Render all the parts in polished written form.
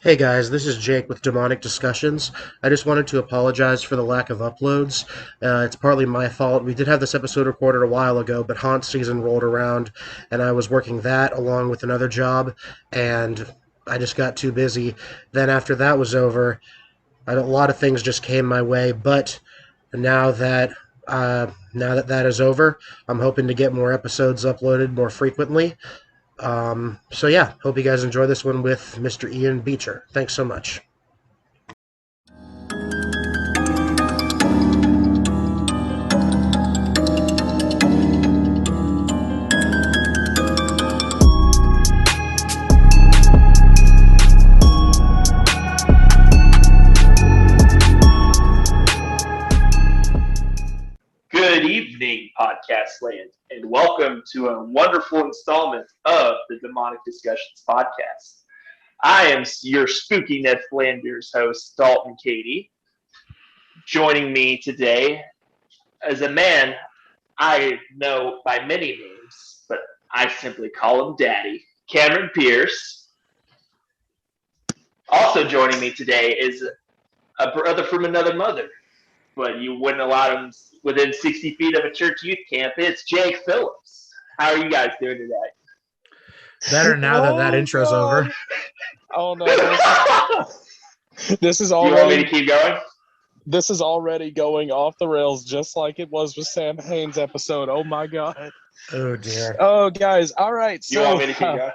Hey guys, this is Jake with Demonic Discussions. I just wanted to apologize for the lack of uploads. It's partly my fault. We did have this episode recorded a while ago, but haunt season rolled around, and I was working that along with another job, and I just got too busy. Then after that was over, a lot of things just came my way. But now that that is over, I'm hoping to get more episodes uploaded more frequently. So yeah, hope you guys enjoy this one with Mr. Ian Beecher. Thanks so much. Good evening, podcast land, and welcome to a wonderful installment of the Demonic Discussions podcast. I am your spooky Ned Flanders host, Dalton Katie. Joining me today is a man I know by many names, but I simply call him Daddy, Cameron Pierce. Also joining me today is a brother from another mother, but you wouldn't allow him within 60 feet of a church youth camp. It's Jake Phillips. How are you guys doing today? Better now that that intro's God. over. Oh no, this is You want me to already keep going? this is already going off the rails, just like it was with Sam Hain's episode. Oh my God. Oh dear. Oh guys, all right. You So want me to keep going?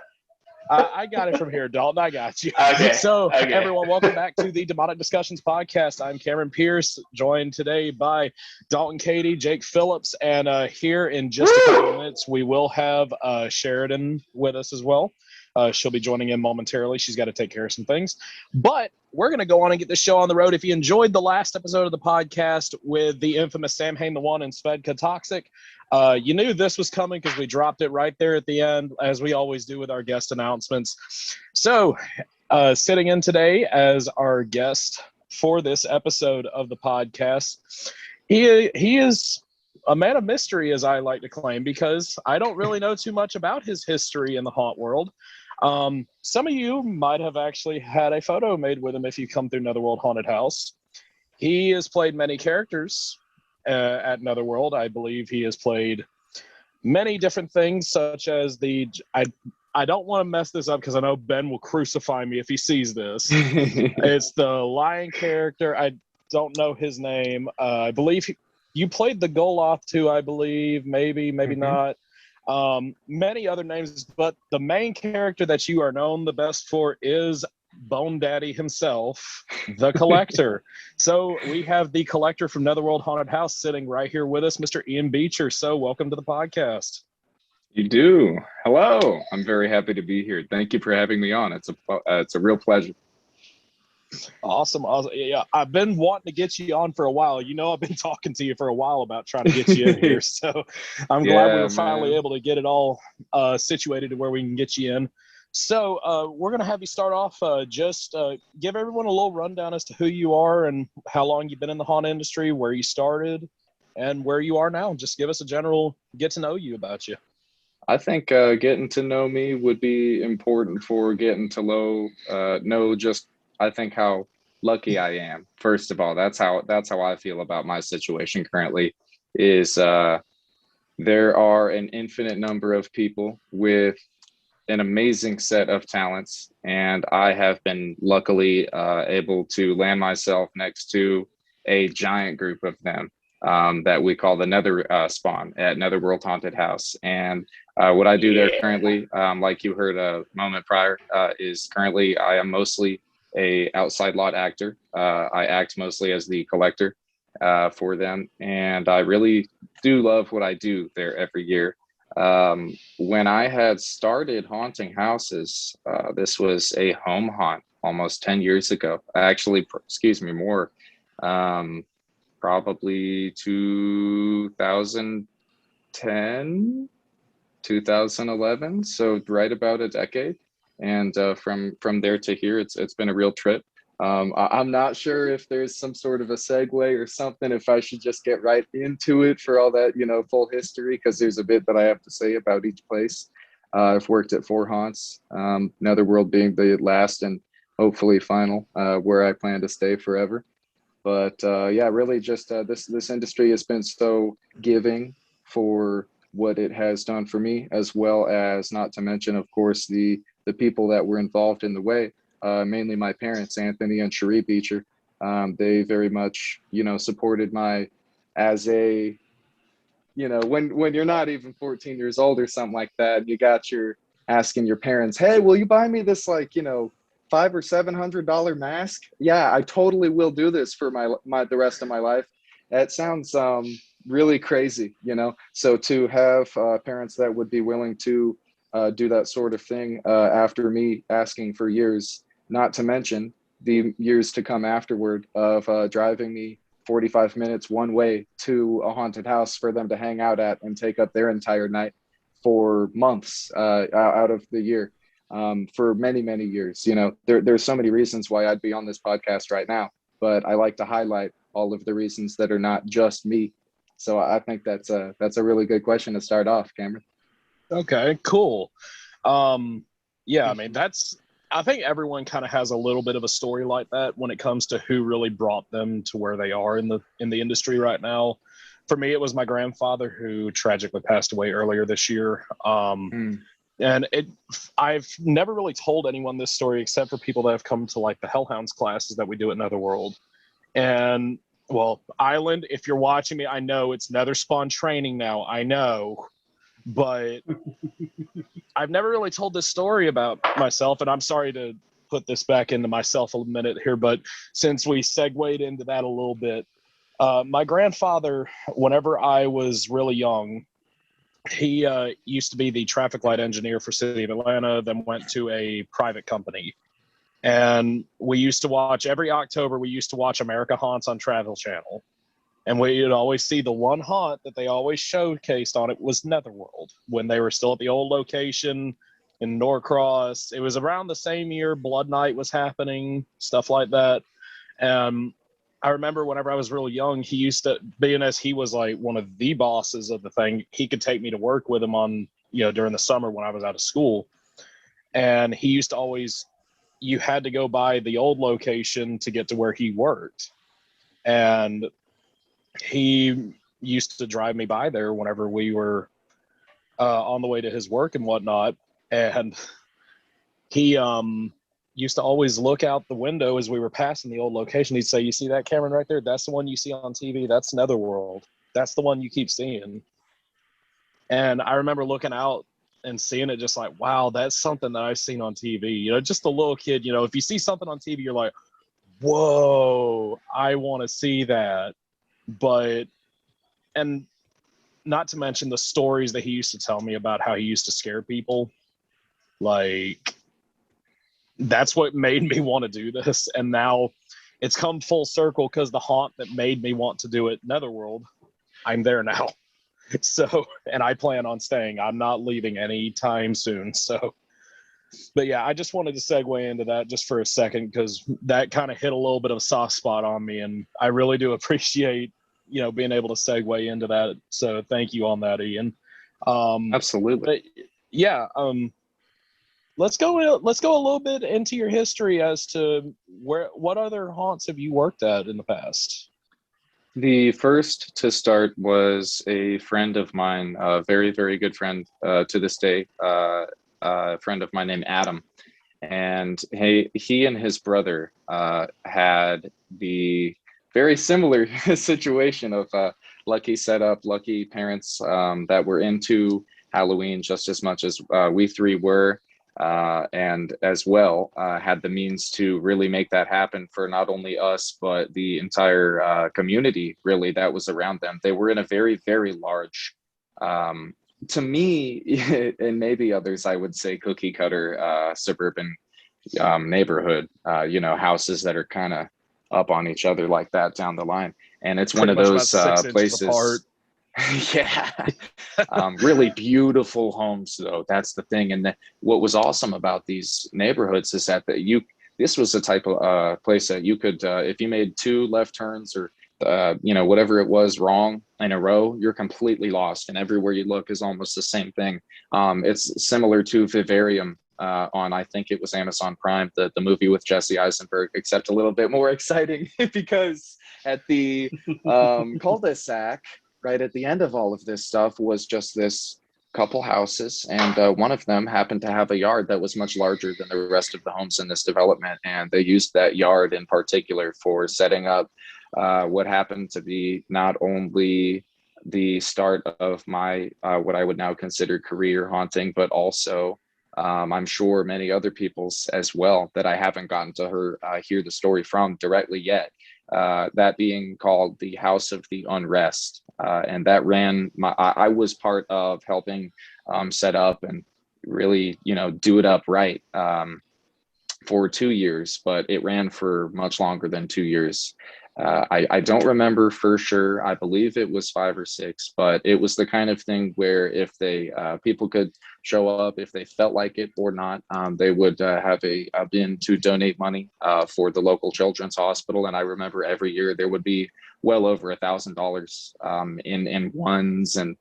I got it from here, Dalton. I got you. Okay. So Okay. everyone, welcome back to the Demonic Discussions podcast. I'm Cameron Pierce, joined today by Dalton Katie, Jake Phillips, and here in just a couple of minutes we will have Sheridan with us as well. She'll be joining in momentarily. She's got to take care of some things. But we're going to go on and get this show on the road. If you enjoyed the last episode of the podcast with the infamous Sam Hain the One and Svedka Toxic, you knew this was coming because we dropped it right there at the end, as we always do with our guest announcements. So sitting in today as our guest for this episode of the podcast, he is a man of mystery, as I like to claim, because I don't really know too much about his history in the haunt world. Some of you might have actually had a photo made with him if you come through Netherworld Haunted House. He has played many characters at Netherworld. I believe he has played many different things, such as I don't want to mess this up because I know Ben will crucify me if he sees this. It's the lion character. I don't know his name. I believe you played the Goloth too, I believe. Maybe not. Many other names, but the main character that you are known the best for is Bone Daddy himself, the Collector. So we have the Collector from Netherworld Haunted House sitting right here with us, Mr. Ian Beecher. So welcome to the podcast. You do. Hello. I'm very happy to be here. Thank you for having me on. It's a real pleasure. Awesome. Yeah, I've been wanting to get you on for a while. You know, I've been talking to you for a while about trying to get you in here. So I'm glad we were finally able to get it all situated to where we can get you in. So we're going to have you start off, just give everyone a little rundown as to who you are and how long you've been in the haunt industry, where you started, and where you are now. Just give us a general get to know you about you. I think getting to know me would be important for getting to know just, I think, how lucky I am. First of all, that's how I feel about my situation currently. Is there are an infinite number of people with an amazing set of talents, and I have been luckily able to land myself next to a giant group of them that we call the Nether Spawn at Netherworld Haunted House. And what I do there currently, like you heard a moment prior, is currently I am mostly a outside lot actor. I act mostly as the Collector for them, and I really do love what I do there every year. When I had started haunting houses, this was a home haunt almost 10 years ago. Actually, excuse me, more, probably 2010, 2011. So right about a decade. And from there to here, it's been a real trip. I'm not sure if there's some sort of a segue or something, if I should just get right into it for all that, full history, because there's a bit that I have to say about each place. I've worked at 4 haunts, Netherworld being the last and hopefully final, where I plan to stay forever. But yeah, really just this industry has been so giving for what it has done for me, as well as, not to mention, of course, the people that were involved in the way, mainly my parents, Anthony and Cherie Beecher. They very much, supported my, as a, when you're not even 14 years old or something like that, you got your asking your parents, hey, will you buy me this, like, $500 or $700 mask? Yeah, I totally will do this for my the rest of my life. That sounds really crazy, So to have parents that would be willing to do that sort of thing after me asking for years, not to mention the years to come afterward of driving me 45 minutes one way to a haunted house for them to hang out at and take up their entire night for months out of the year, for many, many years. There's so many reasons why I'd be on this podcast right now, but I like to highlight all of the reasons that are not just me. So I think that's a really good question to start off, Cameron. Okay, cool. Yeah, I mean, I think everyone kind of has a little bit of a story like that when it comes to who really brought them to where they are in the industry right now. For me, it was my grandfather, who tragically passed away earlier this year. And I've never really told anyone this story except for people that have come to like the Hellhounds classes that we do at Netherworld. And well, Island, if you're watching me, I know it's Nether Spawn training now. I know, but I've never really told this story about myself, and I'm sorry to put this back into myself a minute here, but since we segued into that a little bit, my grandfather, whenever I was really young, he used to be the traffic light engineer for City of Atlanta, then went to a private company. And we used to watch, every October, we used to watch America Haunts on Travel Channel. And we'd always see the one haunt that they always showcased on it was Netherworld, when they were still at the old location in Norcross. It was around the same year Blood Night was happening, stuff like that. And I remember whenever I was real young, he used to, being as he was like one of the bosses of the thing, he could take me to work with him on, during the summer when I was out of school. And he used to always, you had to go by the old location to get to where he worked. And he used to drive me by there whenever we were on the way to his work and whatnot. And he used to always look out the window as we were passing the old location. He'd say, you see that, Cameron, right there? That's the one you see on TV. That's Netherworld. That's the one you keep seeing. And I remember looking out and seeing it just like, wow, that's something that I've seen on TV. Just a little kid, if you see something on TV, you're like, whoa, I want to see that. But, and not to mention the stories that he used to tell me about how he used to scare people. Like, that's what made me want to do this. And now it's come full circle, because the haunt that made me want to do it, Netherworld, I'm there now. So, and I plan on staying. I'm not leaving anytime soon. So, but yeah, I just wanted to segue into that just for a second, because that kind of hit a little bit of a soft spot on me. And I really do appreciate, being able to segue into that. So thank you on that, Ian. Absolutely. But yeah, let's go a little bit into your history as to what other haunts have you worked at in the past? The first to start was a friend of mine, a very, very good friend to this day, a friend of mine named Adam. And he and his brother had the very similar situation of lucky setup, lucky parents that were into Halloween just as much as we three were. And as well had the means to really make that happen for not only us, but the entire community, really, that was around them. They were in a very, very large, to me, and maybe others, I would say, cookie cutter suburban neighborhood, houses that are kind of up on each other like that down the line. And it's one of those places. Yeah. Really beautiful homes, though. That's the thing. And what was awesome about these neighborhoods is that this was the type of place that you could, if you made 2 left turns or whatever it was wrong in a row, you're completely lost. And everywhere you look is almost the same thing. It's similar to Vivarium on, I think it was Amazon Prime, the movie with Jesse Eisenberg, except a little bit more exciting because at the cul-de-sac, right at the end of all of this stuff, was just this couple houses, and one of them happened to have a yard that was much larger than the rest of the homes in this development, and they used that yard in particular for setting up what happened to be not only the start of my what I would now consider career haunting, but also I'm sure many other people's as well that I haven't gotten to hear the story from directly yet. That being called the House of the Unrest, and that ran. I was part of helping set up and really, do it up right for 2 years, but it ran for much longer than 2 years. I don't remember for sure. I believe it was 5 or 6, but it was the kind of thing where if they people could show up if they felt like it or not, they would have a bin to donate money for the local children's hospital. And I remember every year there would be well over $1,000 in ones and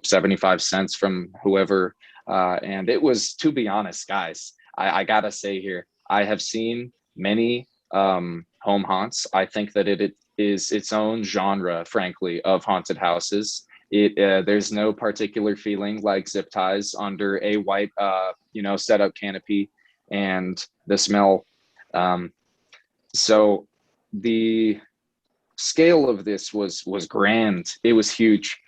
75 cents from whoever. And it was, to be honest, guys, I gotta say here, I have seen many home haunts. I think that it is its own genre, frankly, of haunted houses. There's no particular feeling like zip ties under a white, setup canopy, and the smell. So the scale of this was grand. It was huge.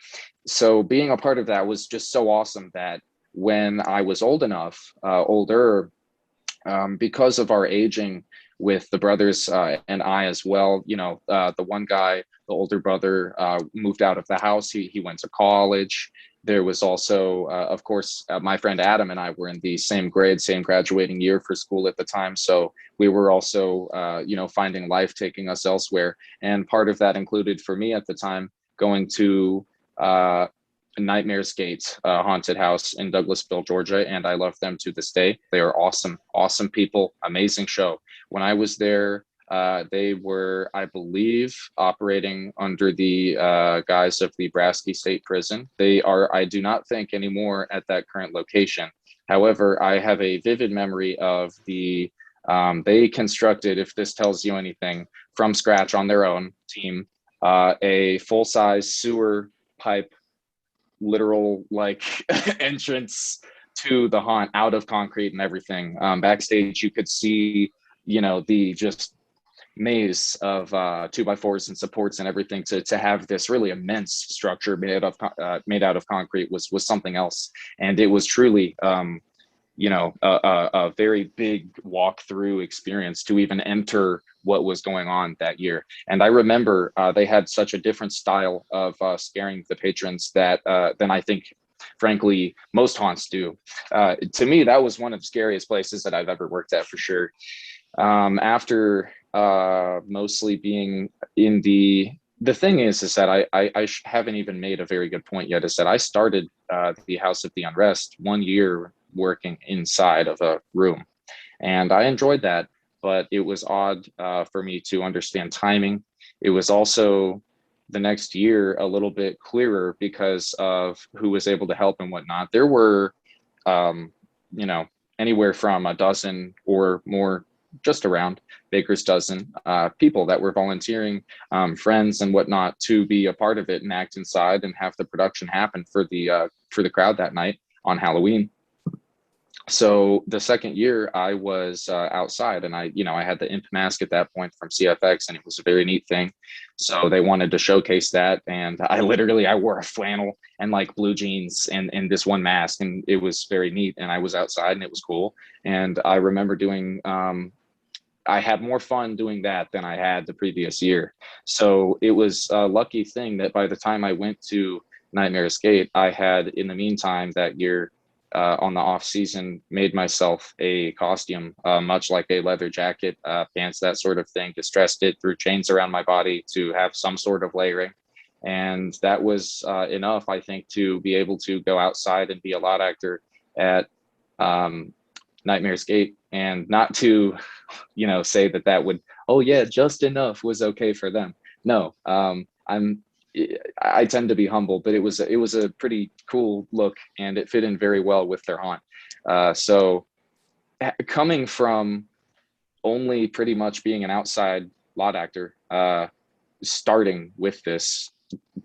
So being a part of that was just so awesome that when I was older, because of our aging with the brothers and I as well, the one guy, the older brother, moved out of the house. He went to college. There was also, of course, my friend Adam and I were in the same grade, same graduating year for school at the time. So we were also, finding life taking us elsewhere. And part of that included, for me at the time, going to Nightmare's Gate haunted house in Douglasville, Georgia, and I love them to this day. They are awesome people, amazing show. When I was there, they were, I believe, operating under the guise of the Brasky State Prison. They are, I do not think, anymore at that current location. However, I have a vivid memory of they constructed, if this tells you anything, from scratch on their own team, a full-size sewer pipe, literal entrance to the haunt out of concrete and everything. Backstage, you could see, the just maze of 2x4s and supports and everything to have this really immense structure made out of concrete was something else. And it was truly, a very big walkthrough experience to even enter what was going on that year. And I remember they had such a different style of scaring the patrons than I think, frankly, most haunts do. To me, that was one of the scariest places that I've ever worked at, for sure. After mostly being in the thing is that I haven't even made a very good point yet, is that I started the House of the Unrest 1 year working inside of a room, and I enjoyed that, but it was odd for me to understand timing. It was also the next year a little bit clearer because of who was able to help and whatnot. There were anywhere from a dozen or more, just around baker's dozen people that were volunteering, friends and whatnot, to be a part of it and act inside and have the production happen for the crowd that night on Halloween. So the second year I was outside, and I had the imp mask at that point from CFX, and it was a very neat thing. So they wanted to showcase that, and I wore a flannel and blue jeans and this one mask, and it was very neat. And I was outside, and it was cool. And I remember doing I had more fun doing that than I had the previous year. So it was a lucky thing that by the time I went to Nightmare's Gate, I had, in the meantime that year, on the off season, made myself a costume, much like a leather jacket, pants, that sort of thing, distressed it, threw chains around my body to have some sort of layering. And that was enough, I think, to be able to go outside and be a lot actor at Nightmare's Gate, and not to, say that would, oh yeah, just enough was okay for them. No, I tend to be humble, but it was a pretty cool look, and it fit in very well with their haunt. So coming from only pretty much being an outside lot actor, starting with this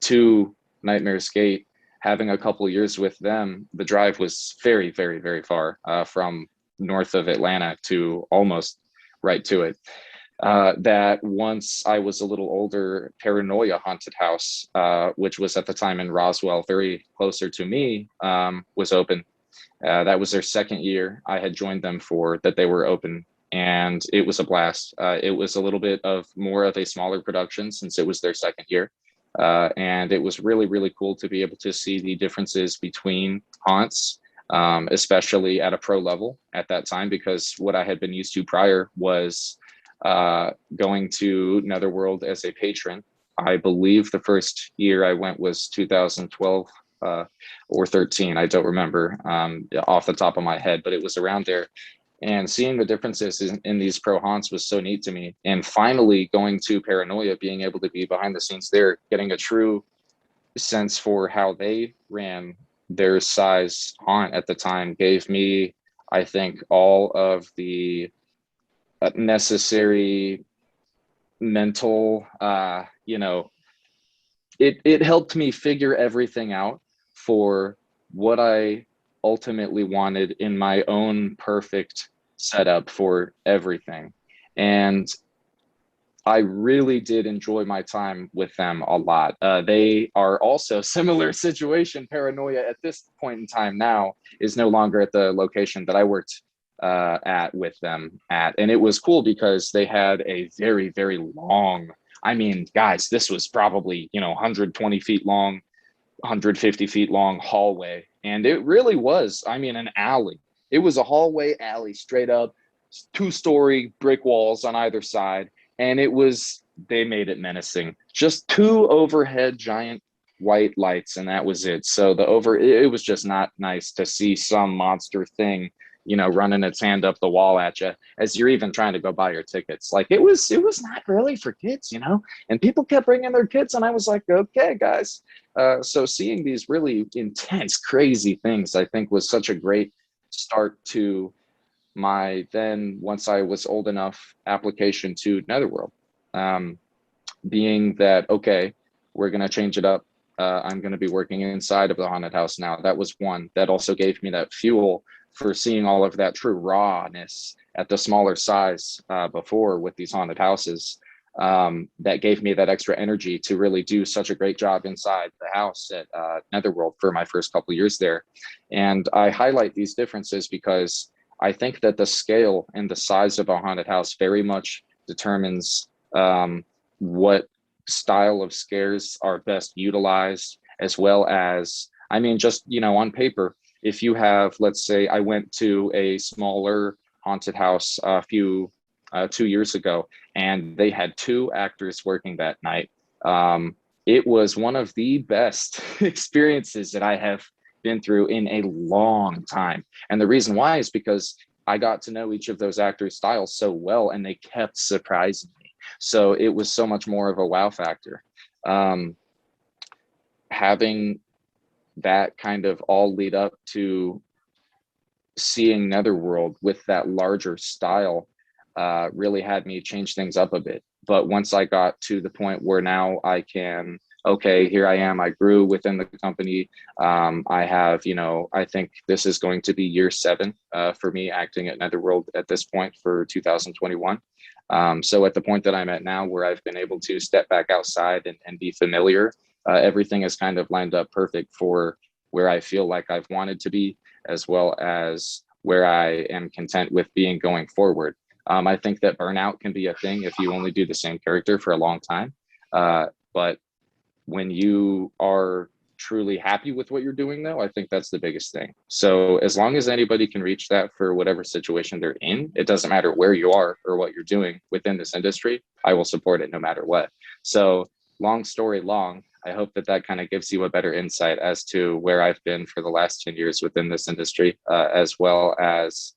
to Nightmare's Gate, having a couple years with them, the drive was very, very, very far, from north of Atlanta to almost right to it. That once I was a little older, Paranoia Haunted House, which was at the time in Roswell, very closer to me, was open. That was their second year. I had joined them for that they were open, and it was a blast. It was a little bit of more of a smaller production since it was their second year. And it was really, really cool to be able to see the differences between haunts, especially at a pro level at that time, because what I had been used to prior was going to Netherworld as a patron. I believe the first year I went was 2012 or 13. I don't remember off the top of my head, but it was around there. And seeing the differences in these pro haunts was so neat to me. And finally going to Paranoia, being able to be behind the scenes there, getting a true sense for how they ran their size haunt at the time, gave me, I think, all of the necessary mental, it helped me figure everything out for what I ultimately wanted in my own perfect setup for everything. And I really did enjoy my time with them a lot. They are also similar situation. Paranoia at this point in time now is no longer at the location that I worked at with them at. And it was cool because they had a very, very long, I mean, guys, this was probably, 120 feet long, 150 feet long hallway. And it really was, I mean, an alley. It was a hallway alley straight up, 2-story brick walls on either side. And they made it menacing. Just 2 overhead giant white lights, and that was it. So it was just not nice to see some monster thing, running its hand up the wall at you as you're even trying to go buy your tickets. Like it was not really for kids, and people kept bringing their kids. And I was like, okay, guys. So seeing these really intense, crazy things, I think was such a great start to my then, once I was old enough, application to Netherworld. Being that, okay, we're going to change it up. I'm going to be working inside of the haunted house now. That was one that also gave me that fuel for seeing all of that true rawness at the smaller size before with these haunted houses. That gave me that extra energy to really do such a great job inside the house at Netherworld for my first couple of years there. And I highlight these differences because I think that the scale and the size of a haunted house very much determines what style of scares are best utilized, as well as, I mean, just, on paper, if you have, let's say I went to a smaller haunted house a few 2 years ago, and they had 2 actors working that night. It was one of the best experiences that I have been through in a long time. And the reason why is because I got to know each of those actors' styles so well, and they kept surprising me. So it was so much more of a wow factor. Having that kind of all lead up to seeing Netherworld with that larger style really had me change things up a bit. But once I got to the point where now I can, okay, here I am, I grew within the company. I have, I think this is going to be year 7 for me acting at Netherworld at this point for 2021. So at the point that I'm at now, where I've been able to step back outside and be familiar, everything is kind of lined up perfect for where I feel like I've wanted to be, as well as where I am content with being going forward. I think that burnout can be a thing if you only do the same character for a long time. But when you are truly happy with what you're doing, though, I think that's the biggest thing. So as long as anybody can reach that for whatever situation they're in, it doesn't matter where you are or what you're doing within this industry, I will support it no matter what. So long story long, I hope that kind of gives you a better insight as to where I've been for the last 10 years within this industry, as well as,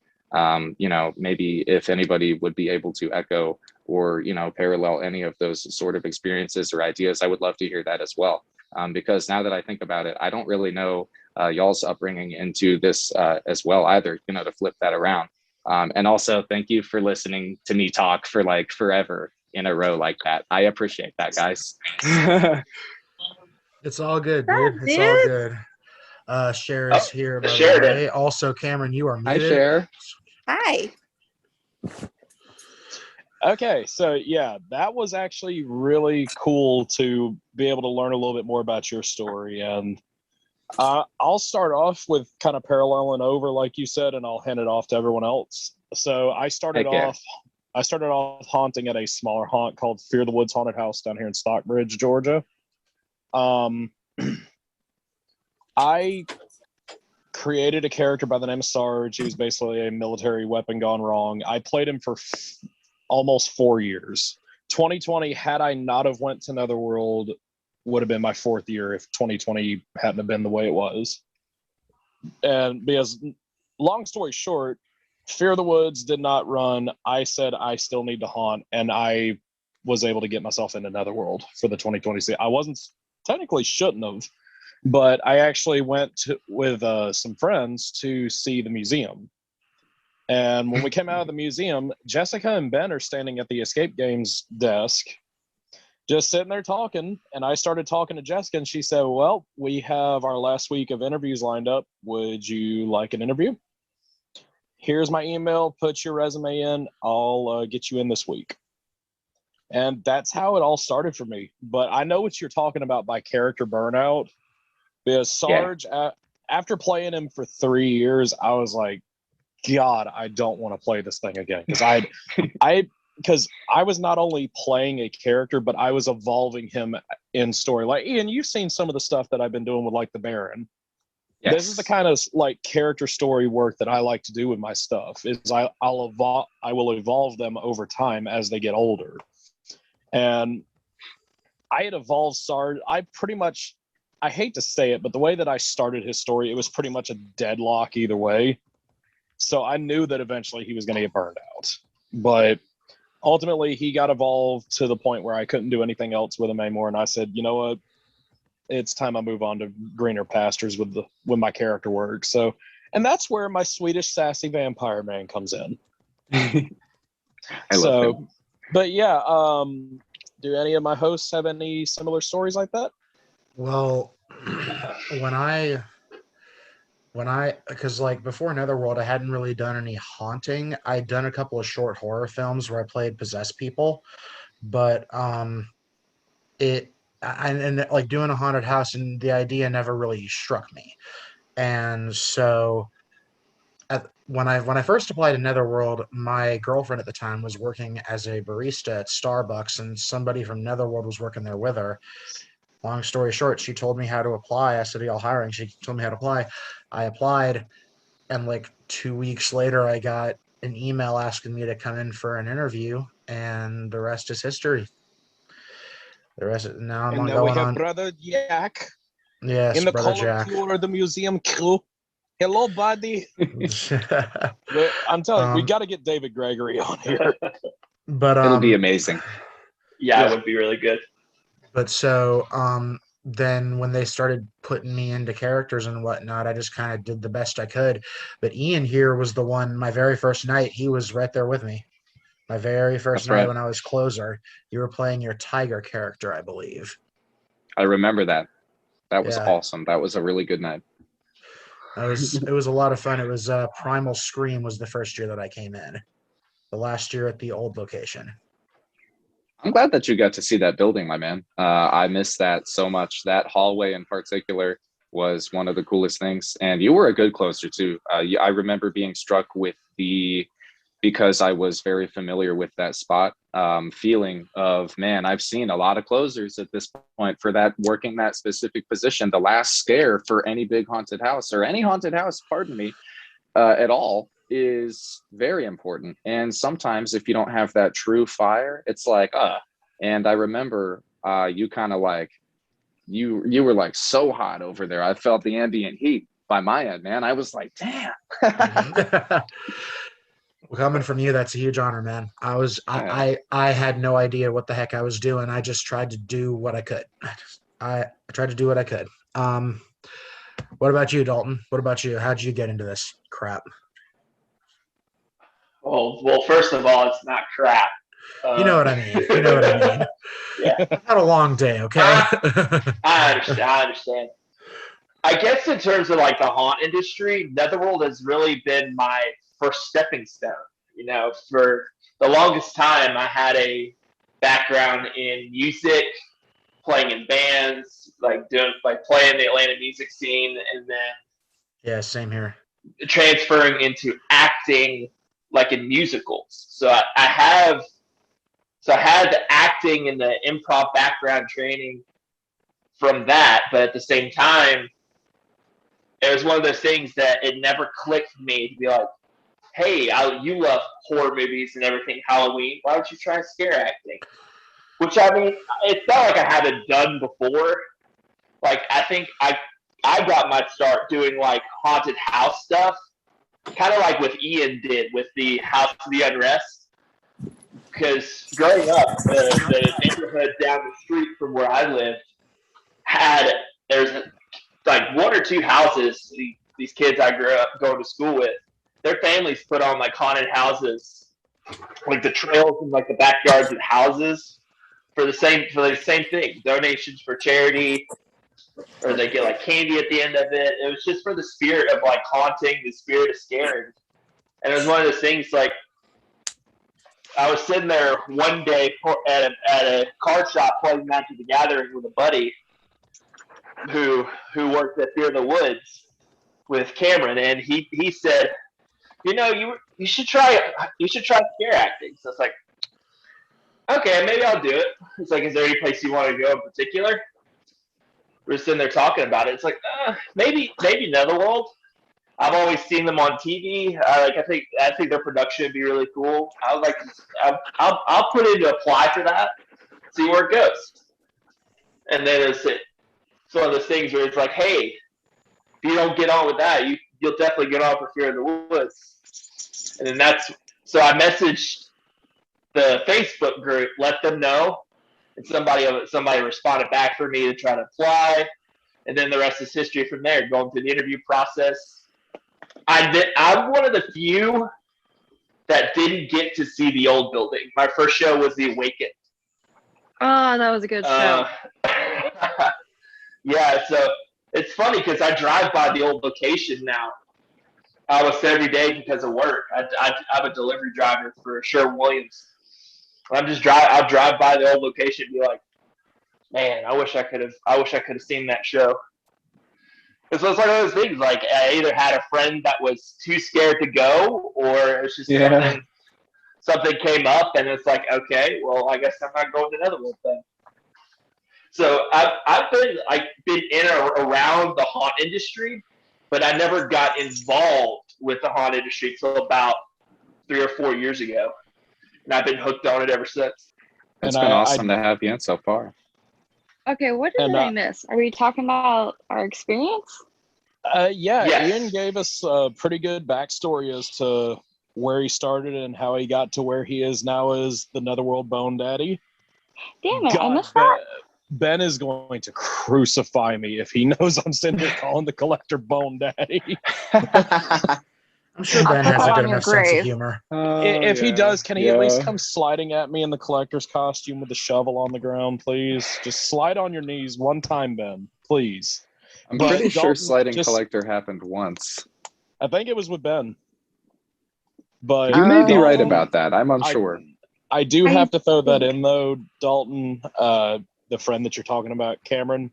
maybe if anybody would be able to echo or, parallel any of those sort of experiences or ideas, I would love to hear that as well. Because now that I think about it, I don't really know y'all's upbringing into this as well either, to flip that around. And also, thank you for listening to me talk for like forever in a row like that. I appreciate that, guys. It's all good, dude. It's all good. Cher is here, by the Sheridan. way. Also, Cameron, you are Hi, muted. Cher. Hi. Okay, so yeah, that was actually really cool to be able to learn a little bit more about your story. And I'll start off with kind of paralleling over, like you said, and I'll hand it off to everyone else. So I started off haunting at a smaller haunt called Fear the Woods Haunted House down here in Stockbridge, Georgia. I created a character by the name of Sarge. He was basically a military weapon gone wrong. I played him for almost 4 years. 2020, had I not have went to Netherworld, would have been my 4th year if 2020 hadn't have been the way it was. And because, long story short, Fear of the Woods did not run. I said I still need to haunt, and I was able to get myself into Netherworld for the 2020 season. I wasn't technically shouldn't have, but I actually went with some friends to see the museum. And when we came out of the museum, Jessica and Ben are standing at the Escape Games desk, just sitting there talking. And I started talking to Jessica, and she said, well, we have our last week of interviews lined up. Would you like an interview? Here's my email. Put your resume in. I'll get you in this week. And that's how it all started for me. But I know what you're talking about by character burnout. Because Sarge, after playing him for 3 years, I was like, God, I don't want to play this thing again. Because I was not only playing a character, but I was evolving him in story. Like, Ian, you've seen some of the stuff that I've been doing with like the Baron. Yes. This is the kind of like character story work that I like to do with my stuff. Is I will evolve them over time as they get older. And I had evolved Sarge. I hate to say it, but the way that I started his story, it was pretty much a deadlock either way. So I knew that eventually he was going to get burned out. But ultimately, he got evolved to the point where I couldn't do anything else with him anymore. And I said, you know what? It's time I move on to greener pastures with my character work. So, and that's where my Swedish sassy vampire man comes in. I love him. But yeah, do any of my hosts have any similar stories like that? Well, because like before Netherworld, I hadn't really done any haunting. I'd done a couple of short horror films where I played possessed people, but like doing a haunted house, and the idea never really struck me. And so when I first applied to Netherworld, my girlfriend at the time was working as a barista at Starbucks, and somebody from Netherworld was working there with her. Long story short, she told me how to apply. I said, y'all hiring? She told me how to apply. I applied, and like 2 weeks later, I got an email asking me to come in for an interview, and the rest is history. The rest is, now I'm going on. Brother Jack. Yes, in the Brother column Jack. tour of the museum crew. Hello, buddy. I'm telling you, we got to get David Gregory on here. But it'll be amazing. Yeah, it would be really good. But so then when they started putting me into characters and whatnot, I just kind of did the best I could. But Ian here was the one, my very first night, he was right there with me. My very first night when I was closer, you were playing your tiger character, I believe. I remember that. That was awesome. That was a really good night. It was a lot of fun. It was Primal Scream was the first year that I came in. The last year at the old location. I'm glad that you got to see that building, my man. I missed that so much. That hallway in particular was one of the coolest things. And you were a good closer too. I remember being struck with because I was very familiar with that spot, feeling of, man, I've seen a lot of closers at this point for that working that specific position. The last scare for any big haunted house or any haunted house, pardon me, at all is very important. And sometimes if you don't have that true fire, it's like, and I remember you kind of like, you were like so hot over there. I felt the ambient heat by my end, man. I was like, damn. Coming from you, that's a huge honor, man. I had no idea what the heck I was doing. I just tried to do what I could. I tried to do what I could. What about you, Dalton? What about you? How'd you get into this crap? Well, first of all, it's not crap. You know what I mean. You know what I mean. Yeah. Had a long day, okay? I understand. I guess in terms of like the haunt industry, Netherworld has really been my first stepping stone. You know, for the longest time, I had a background in music, playing in bands, like playing the Atlanta music scene, and then Yeah, same here. transferring into acting, like in musicals. So I had the acting and the improv background training from that, but at the same time, it was one of those things that it never clicked for me to be like, hey, you love horror movies and everything, Halloween. Why don't you try scare acting? Which, I mean, it's not like I haven't done before. Like, I think I got my start doing, like, haunted house stuff, kind of like what Ian did with the House of the Unrest. Because growing up, the neighborhood down the street from where I lived there's like one or two houses these kids I grew up going to school with, their families put on like haunted houses, like the trails and like the backyards of houses for the same thing, donations for charity, or they get like candy at the end of it. It was just for the spirit of like haunting, the spirit of scaring. And it was one of those things like I was sitting there one day at a card shop playing Magic the Gathering with a buddy who worked at Fear the Woods with Cameron, and he said, you know, you should try scare acting. So it's like, okay, maybe I'll do it. It's like, is there any place you want to go in particular? We're sitting there talking about it. It's like, maybe Netherworld. I've always seen them on TV. I think their production would be really cool. I was like, I'll put in to apply for that, see where it goes. And then it's one of those things where it's like, hey, if you don't get on with that, you'll definitely get on for Fear of the Woods. And then so I messaged the Facebook group, let them know, and somebody responded back for me to try to apply, and then the rest is history from there. Going through the interview process. I'm one of the few that didn't get to see the old building. My first show was The Awakened. Oh, that was a good show. Yeah, so it's funny because I drive by the old location now, almost every day because of work. I'm a delivery driver for Sherwin-Williams. I'll drive by the old location and be like, man, I wish I could have seen that show. So it's like one of those things. Like I either had a friend that was too scared to go, or it's just something came up, and it's like, okay, well, I guess I'm not going to Netherworld then. So I've been in or around the haunt industry, but I never got involved with the haunt industry until about 3 or 4 years ago, and I've been hooked on it ever since. It's been awesome to have you in so far. Okay, what did I miss? Are we talking about our experience? Yeah, Yes. Ian gave us a pretty good backstory as to where he started and how he got to where he is now as the Netherworld Bone Daddy. Damn it, I missed that. Ben is going to crucify me if he knows I'm sitting here calling the collector Bone Daddy. I'm sure Ben has a good enough sense of humor. If he does, can he at least come sliding at me in the collector's costume with the shovel on the ground, please? Just slide on your knees one time, Ben, please. I'm pretty sure sliding collector happened once. I think it was with Ben. But you may be right about that. I'm unsure. I do have to throw that in, though, Dalton, the friend that you're talking about, Cameron.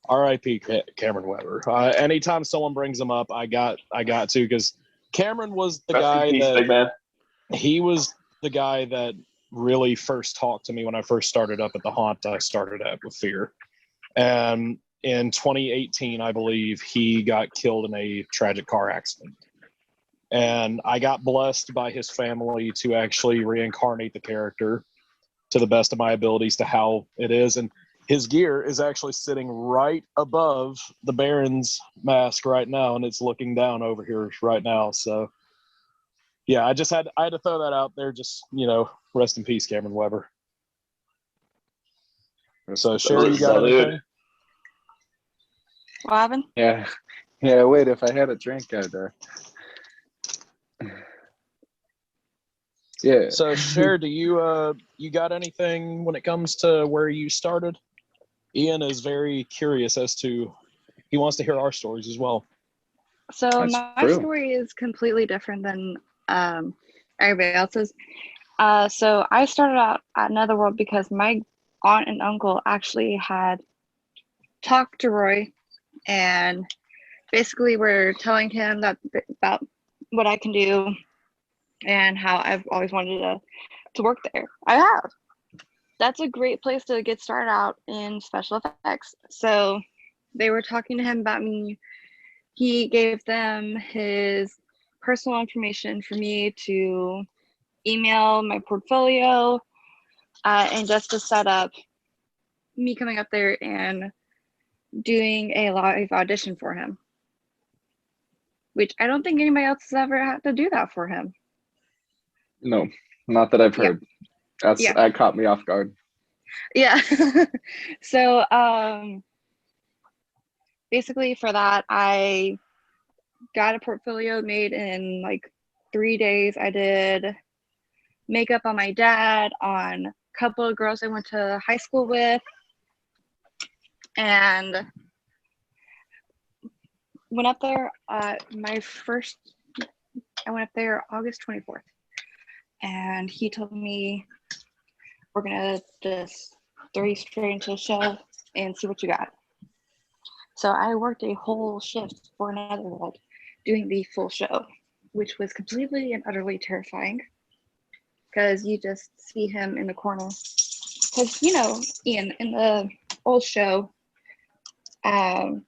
R.I.P. Cameron Weber. Anytime someone brings him up, I got to, because Cameron was the guy he was the guy that really first talked to me when I first started up at the haunt I started at with Fear. And in 2018, I believe, he got killed in a tragic car accident. And I got blessed by his family to actually reincarnate the character to the best of my abilities to how it is. And his gear is actually sitting right above the Baron's mask right now, and it's looking down over here right now. So, yeah, I had to throw that out there. Just, rest in peace, Cameron Weber. So, Sherry, you got anything? What happened? Yeah. Wait, if I had a drink, I'd. Yeah. So, Cher, do you got anything when it comes to where you started? Ian is very curious as to, he wants to hear our stories as well. So That's my true. story is completely different than everybody else's. So I started out at Netherworld because my aunt and uncle actually had talked to Roy and basically were telling him about what I can do and how I've always wanted to work there. I have. That's a great place to get started out in special effects. So they were talking to him about me. He gave them his personal information for me to email my portfolio and just to set up me coming up there and doing a live audition for him, which I don't think anybody else has ever had to do that for him. No, not that I've heard. That caught me off guard. Yeah. So basically for that, I got a portfolio made in like 3 days. I did makeup on my dad, on a couple of girls I went to high school with, and went up there. I went up there August 24th, and he told me, we're gonna just throw you straight into the show and see what you got. So I worked a whole shift for Netherworld doing the full show, which was completely and utterly terrifying because you just see him in the corner. Because, you know, Ian, in the old show, the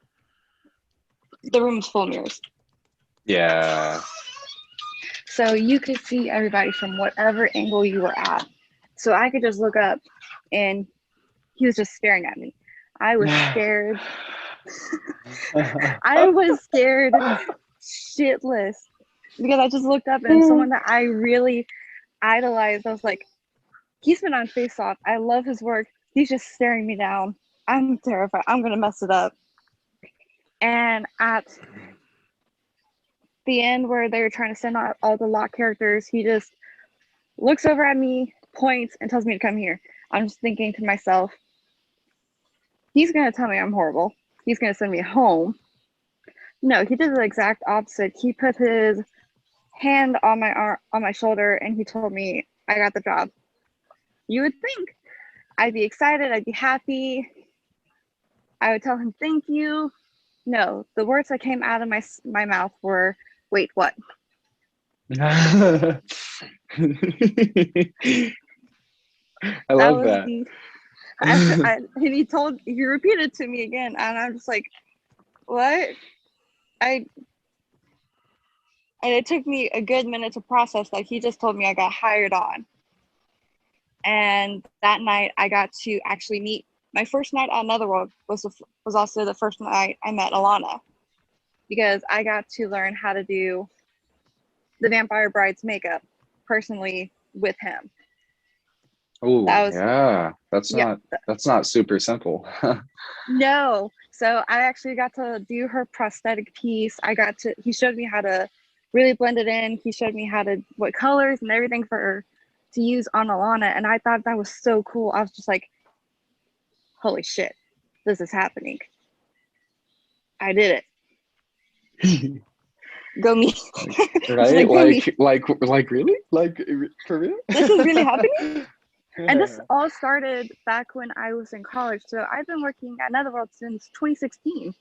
room's full of mirrors. Yeah. So you could see everybody from whatever angle you were at. So I could just look up and he was just staring at me. I was scared. I was scared shitless because I just looked up and someone that I really idolized. I was like, he's been on Face Off. I love his work. He's just staring me down. I'm terrified. I'm gonna mess it up. And at the end where they were trying to send out all the lock characters, he just looks over at me, points, and tells me to come here. I'm just thinking to myself, he's gonna tell me I'm horrible. He's gonna send me home. No, he did the exact opposite. He put his hand on my arm, on my shoulder, and he told me I got the job. You would think I'd be excited, I'd be happy. I would tell him thank you. No, the words that came out of my mouth were, wait, what? I love that. And he repeated to me again, and I'm just like, what? And it took me a good minute to process that he just told me I got hired on. And that night I got to actually meet, my first night at Netherworld was also the first night I met Alana, because I got to learn how to do the Vampire Bride's makeup personally with him. Oh, yeah. That's not super simple. No. So I actually got to do her prosthetic piece. He showed me how to really blend it in. He showed me what colors and everything for her to use on Alana. And I thought that was so cool. I was just like, holy shit, this is happening. I did it. Go me. Right? like really? Like for real? This is really happening? And this all started back when I was in college. So I've been working at Netherworld since 2016.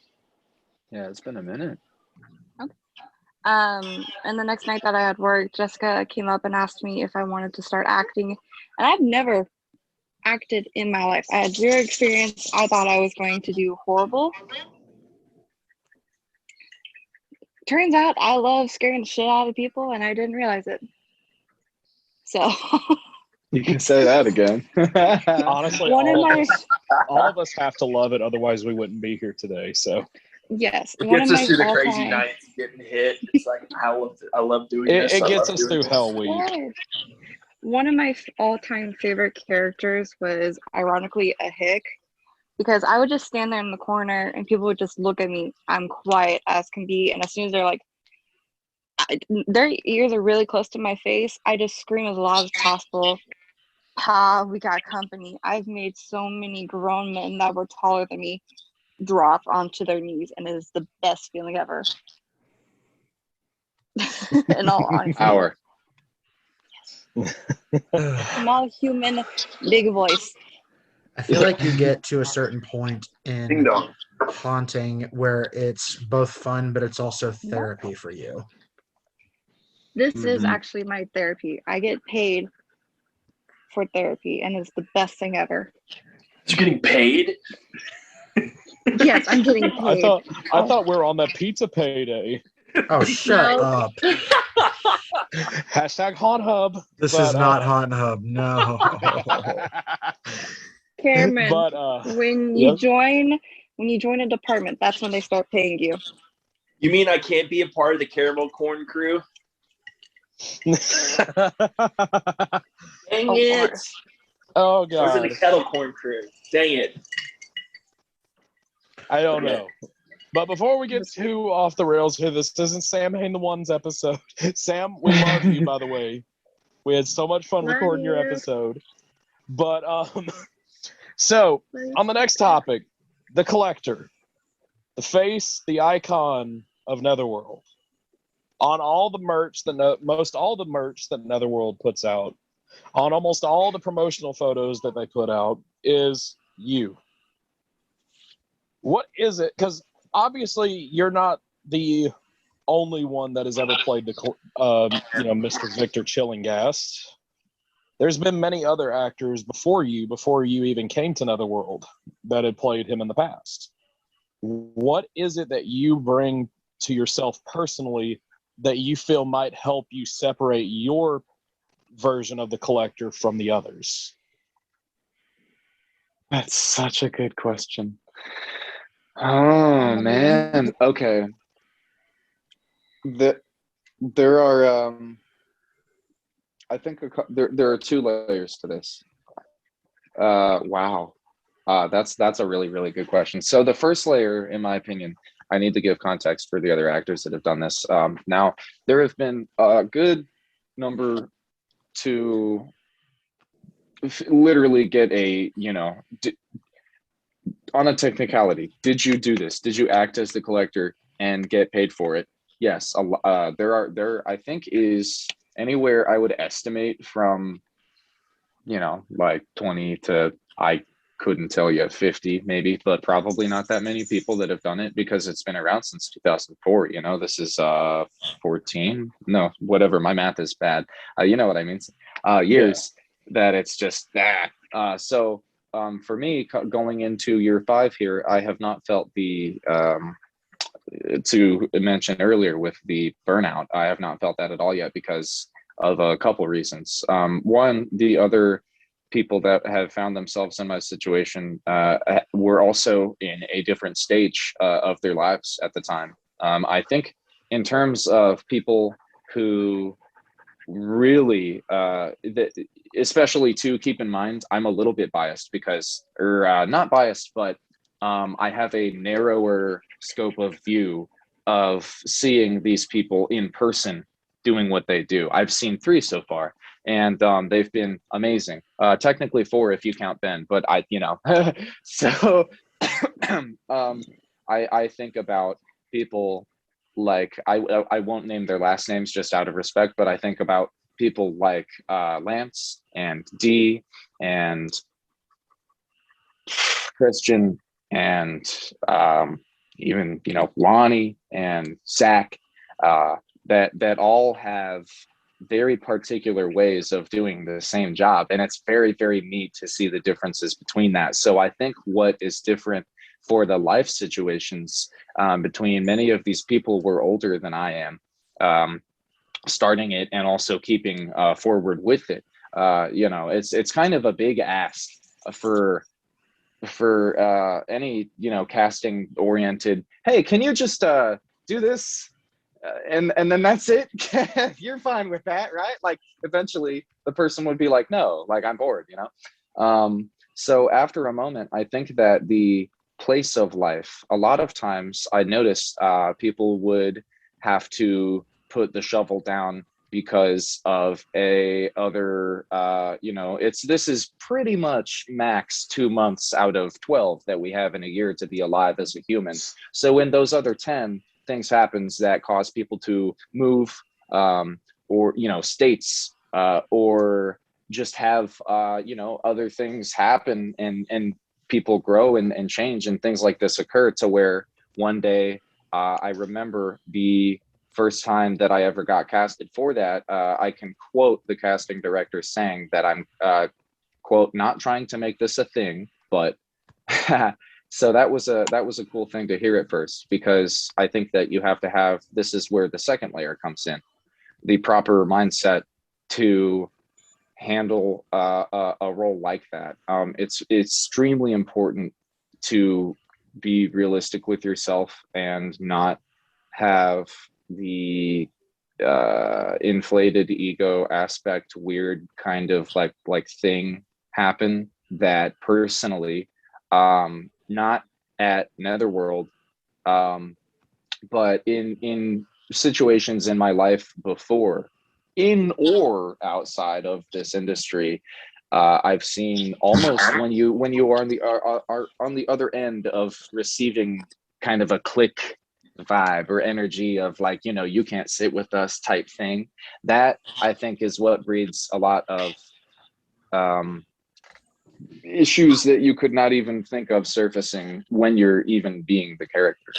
Yeah, it's been a minute. Okay. And the next night that I had work, Jessica came up and asked me if I wanted to start acting. And I've never acted in my life. I had zero experience. I thought I was going to do horrible. Turns out I love scaring the shit out of people, and I didn't realize it. So you can say that again. Honestly, all of us have to love it, otherwise we wouldn't be here today. So yes, it gets us through the crazy nights, getting hit. It's like I love doing this. It gets us through Hell Week. Yes. One of my all-time favorite characters was ironically a hick, because I would just stand there in the corner and people would just look at me. I'm quiet as can be, and as soon as they're like, their ears are really close to my face. I just scream as loud as possible. Pa, we got company. I've made so many grown men that were taller than me drop onto their knees, and it is the best feeling ever. In all honesty. Hour. Small human, big voice. I feel like you get to a certain point Ding in dong. haunting where it's both fun, but it's also therapy for you. This is Mhm. actually my therapy. I get paid for therapy, and it's the best thing ever. You're getting paid? Yes, I'm getting paid. I thought we were on that pizza payday. Oh, shut No. up. Hashtag Haunt Hub. This But, is not Haunt Hub. No. Cameron, But when yep. you join a department, that's when they start paying you. You mean I can't be a part of the caramel corn crew? Dang it! Oh I was in the god, kettle corn crew. Dang it. I don't Okay. know. But before we get too off the rails here, this isn't Sam Hain the One's episode. Sam, we love you, by the way. We had so much fun Love recording your you. episode. But so on the next topic, the collector, the face, the icon of Netherworld. On all the merch that most all the merch that Netherworld puts out, on almost all the promotional photos that they put out, is you. What is it? Because obviously you're not the only one that has ever played the Mr. Victor Chillingast. There's been many other actors before you even came to Netherworld, that had played him in the past. What is it that you bring to yourself personally that you feel might help you separate your version of the collector from the others? That's such a good question. Oh man. Okay. There are I think there are two layers to this. Wow. That's a really, really good question. So the first layer, in my opinion, I need to give context for the other actors that have done this. Now, there have been a good number to literally get a, on a technicality, did you do this? Did you act as the collector and get paid for it? Yes. There I think is anywhere I would estimate from, like 20 to, I couldn't tell you, 50 maybe, but probably not that many people that have done it, because it's been around since 2004. This is 14, no, whatever, my math is bad, you know what I mean, years that it's just that. So for me, going into year 5 here, I have not felt the to mention earlier with the burnout, I have not felt that at all yet, because of a couple reasons. One, the other people that have found themselves in my situation were also in a different stage of their lives at the time. I think in terms of people who really, especially to keep in mind, I'm a little bit biased because, or not biased, but I have a narrower scope of view of seeing these people in person doing what they do. I've seen 3 so far, and they've been amazing. Technically 4 if you count Ben, but so I think about people like, I won't name their last names just out of respect, but I think about people like Lance and Dee and Christian and even Lonnie and Zach, that all have very particular ways of doing the same job, and it's very, very neat to see the differences between that. So I think what is different for the life situations between many of these people were older than I am, starting it and also keeping forward with it. It's kind of a big ask for any casting oriented, hey, can you just do this and then that's it? You're fine with that, right? Like eventually the person would be like, no, like I'm bored. So after a moment, I think that the place of life, a lot of times I noticed people would have to put the shovel down because of a other this is pretty much max 2 months out of 12 that we have in a year to be alive as a human. So when those other 10 things happens that cause people to move, or states, or just have other things happen, and people grow and change, and things like this occur, to where one day, I remember the first time that I ever got casted for that, I can quote the casting director saying that I'm, quote, not trying to make this a thing, but so that was a cool thing to hear at first, because I think that you have to have, this is where the second layer comes in, the proper mindset to handle a role like that. It's extremely important to be realistic with yourself and not have the inflated ego aspect, weird kind of like thing happen that personally, not at Netherworld, but in situations in my life before, in or outside of this industry, I've seen almost when you are on the other end of receiving kind of a click vibe or energy of like, you can't sit with us type thing. That, I think, is what breeds a lot of issues that you could not even think of surfacing when you're even being the character.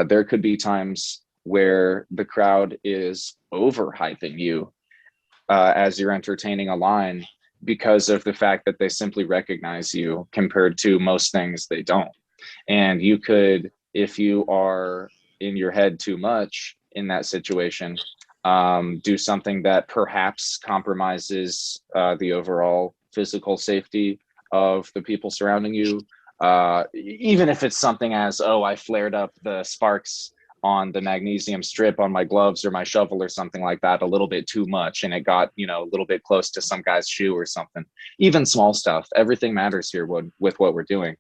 There could be times where the crowd is overhyping you as you're entertaining a line, because of the fact that they simply recognize you, compared to most things they don't. And you could, if you are in your head too much in that situation, do something that perhaps compromises the overall physical safety of the people surrounding you. Even if it's something as, oh, I flared up the sparks on the magnesium strip on my gloves or my shovel or something like that a little bit too much, and it got a little bit close to some guy's shoe or something. Even small stuff, everything matters here with what we're doing.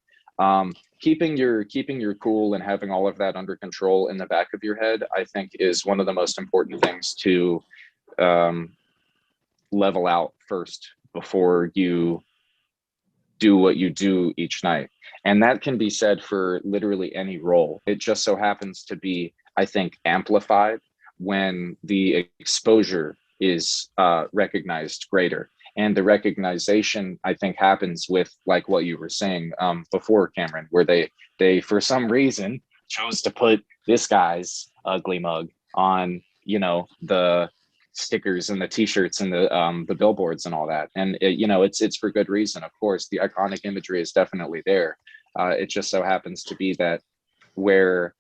Keeping your cool and having all of that under control in the back of your head, I think, is one of the most important things to level out first before you do what you do each night. And that can be said for literally any role. It just so happens to be, I think, amplified when the exposure is recognized greater. And the recognition, I think, happens with, like what you were saying before, Cameron, where they for some reason chose to put this guy's ugly mug on, the stickers and the t-shirts and the billboards and all that. And it's for good reason. Of course, the iconic imagery is definitely there. It just so happens to be that where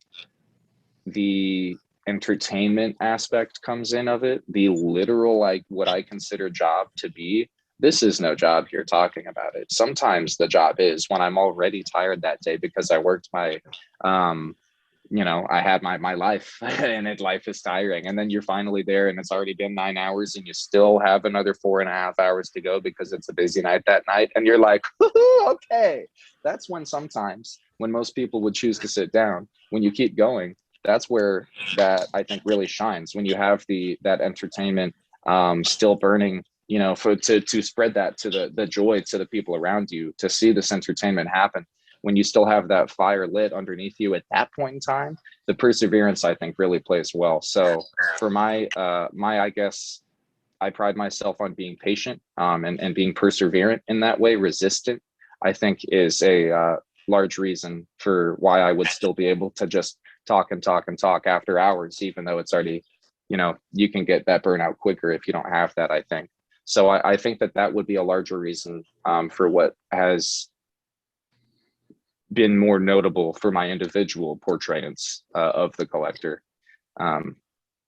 the entertainment aspect comes in of it, the literal, like what I consider job to be, this is no job here talking about it. Sometimes the job is when I'm already tired that day because I worked my I had my life, and life is tiring. And then you're finally there and it's already been 9 hours and you still have another 4.5 hours to go because it's a busy night that night. And you're like, okay. That's when sometimes when most people would choose to sit down, when you keep going, that's where that, I think, really shines, when you have that entertainment still burning, to spread that to the joy to the people around you, to see this entertainment happen. When you still have that fire lit underneath you at that point in time, the perseverance, I think, really plays well. So for my I guess I pride myself on being patient and being perseverant in that way. Resistant, I think, is a large reason for why I would still be able to just talk and talk and talk after hours, even though it's already, you can get that burnout quicker if you don't have that, I think. So I think that would be a larger reason for what has been more notable for my individual portrayals of the collector. That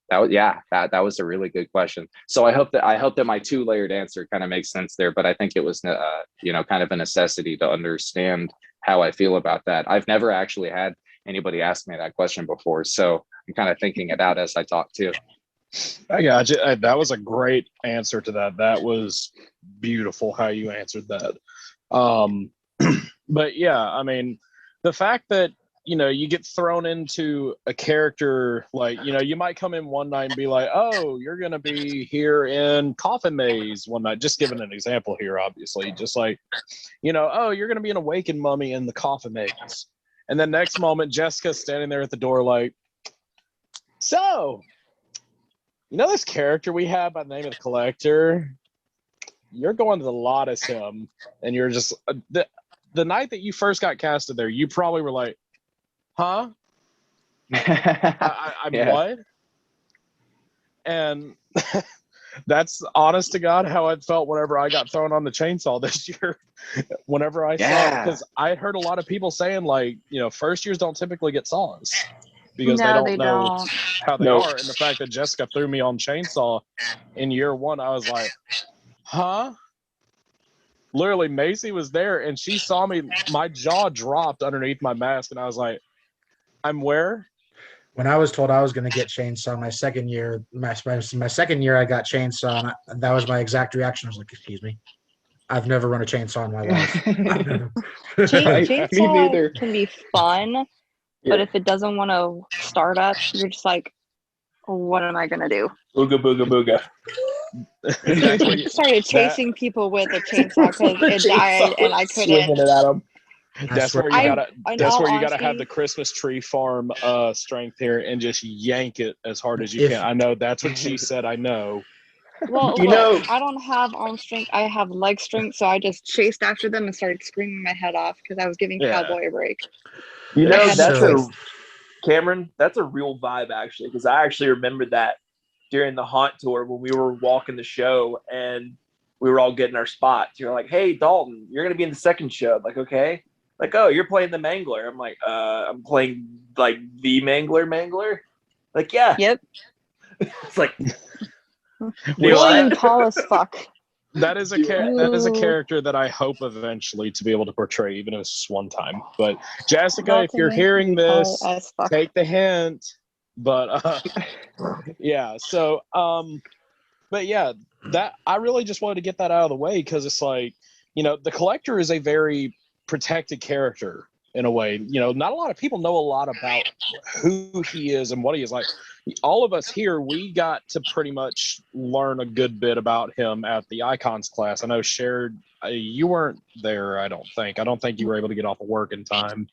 was a really good question. So I hope that my 2-layered answer kind of makes sense there, but I think it was kind of a necessity to understand how I feel about that. I've never actually had anybody ask me that question before, so I'm kind of thinking it out as I talk too. I got you. That was a great answer to that. That was beautiful how you answered that. But yeah, I mean, the fact that you get thrown into a character, like, you might come in one night and be like, oh, you're going to be here in Coffin Maze one night. Just giving an example here, obviously. Just like, oh, you're going to be an awakened mummy in the Coffin Maze. And then next moment, Jessica's standing there at the door like, so, this character we have by the name of the Collector, you're going to the lot as him. And you're just, the night that you first got casted there, you probably were like, huh? I'm Yeah. what? And that's honest to God how I felt whenever I got thrown on the chainsaw this year. Whenever I saw, because I had heard a lot of people saying, like, first years don't typically get saws because No, they they don't know don't. how they Nope. are. And the fact that Jessica threw me on chainsaw in year one, I was like, huh? Literally, Macy was there and she saw me. My jaw dropped underneath my mask, and I was like, I'm where? When I was told I was going to get chainsaw my second year, my second year I got chainsaw, and that was my exact reaction. I was like, excuse me, I've never run a chainsaw in my life. Me neither. Chainsaw can be fun, but if it doesn't want to start up, you're just like, what am I going to do? Booga, booga, booga. I started chasing people with a chainsaw because it died and I Swinging couldn't. it at them. That's where you gotta. in That's all where you gotta honesty- have the Christmas tree farm strength here and just yank it as hard as you If- can. I know that's what she said. I know. Well, You know- I don't have arm strength. I have leg strength, so I just chased after them and started screaming my head off because I was giving Yeah. Cowboy a break. That's So- Cameron, that's a real vibe, actually, because I actually remember that during the haunt tour when we were walking the show and we were all getting our spots. You're like, hey, Dalton, you're going to be in the second show. I'm like, okay. Like, oh, you're playing the Mangler. I'm like, I'm playing, like, the Mangler. Like, yeah. Yep. It's like, William tall as fuck. That is a character that I hope eventually to be able to portray, even if it's just one time. But Jessica, if you're hearing this, take the hint. But yeah, so but yeah, that I really just wanted to get that out of the way because it's like, the Collector is a very protected character in a way. Not a lot of people know a lot about who he is and what he is. Like, all of us here, we got to pretty much learn a good bit about him at the Icons class. I know, Shared, you weren't there, I don't think. I don't think you were able to get off of work in time.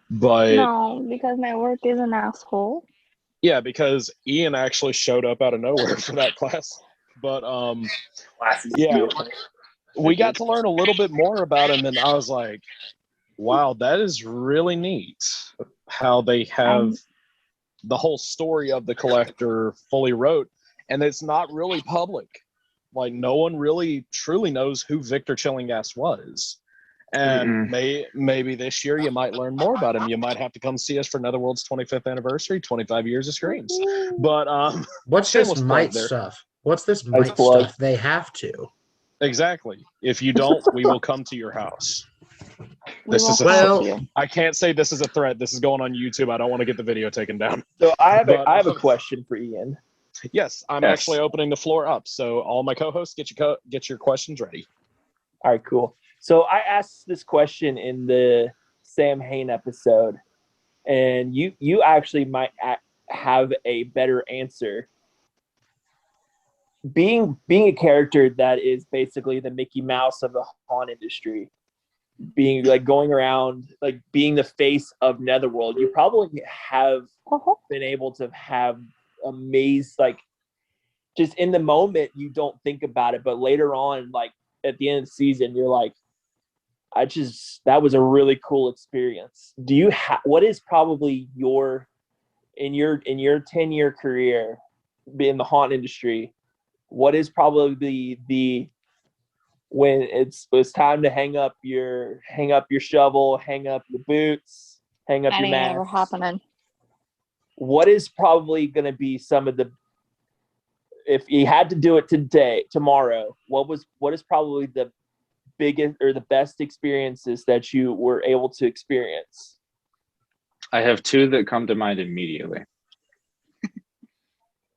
But No, because my work is an asshole. yeah, because Ian actually showed up out of nowhere for that class. But yeah, we got to learn a little bit more about him, and I was like, wow, that is really neat how they have the whole story of the Collector fully wrote, and it's not really public. Like, no one really truly knows who Victor Chillingast was. And maybe this year you might learn more about him. You might have to come see us for Netherworld's 25th anniversary, 25 years of screens. But what's this might stuff? What's this might stuff? They have to. Exactly. If you don't, we will come to your house. I can't say this is a threat. This is going on YouTube. I don't want to get the video taken down. So I have a question for Ian. Yes, I'm actually opening the floor up. So all my co-hosts, get your questions ready. All right, cool. So I asked this question in the Sam Hain episode, and you actually might have a better answer. Being a character that is basically the Mickey Mouse of the haunt industry, being like going around like being the face of Netherworld, you probably have been able to have like just in the moment you don't think about it, but later on, like at the end of the season, you're like, that was a really cool experience. Do you what is probably in your 10-year career in the haunt industry, what is probably when it's time to hang up your shovel, hang up your boots, hang up your mask? Never happening. What is probably going to be some of the, if you had to do it tomorrow, what is probably the biggest or the best experiences that you were able to experience? I have two that come to mind immediately.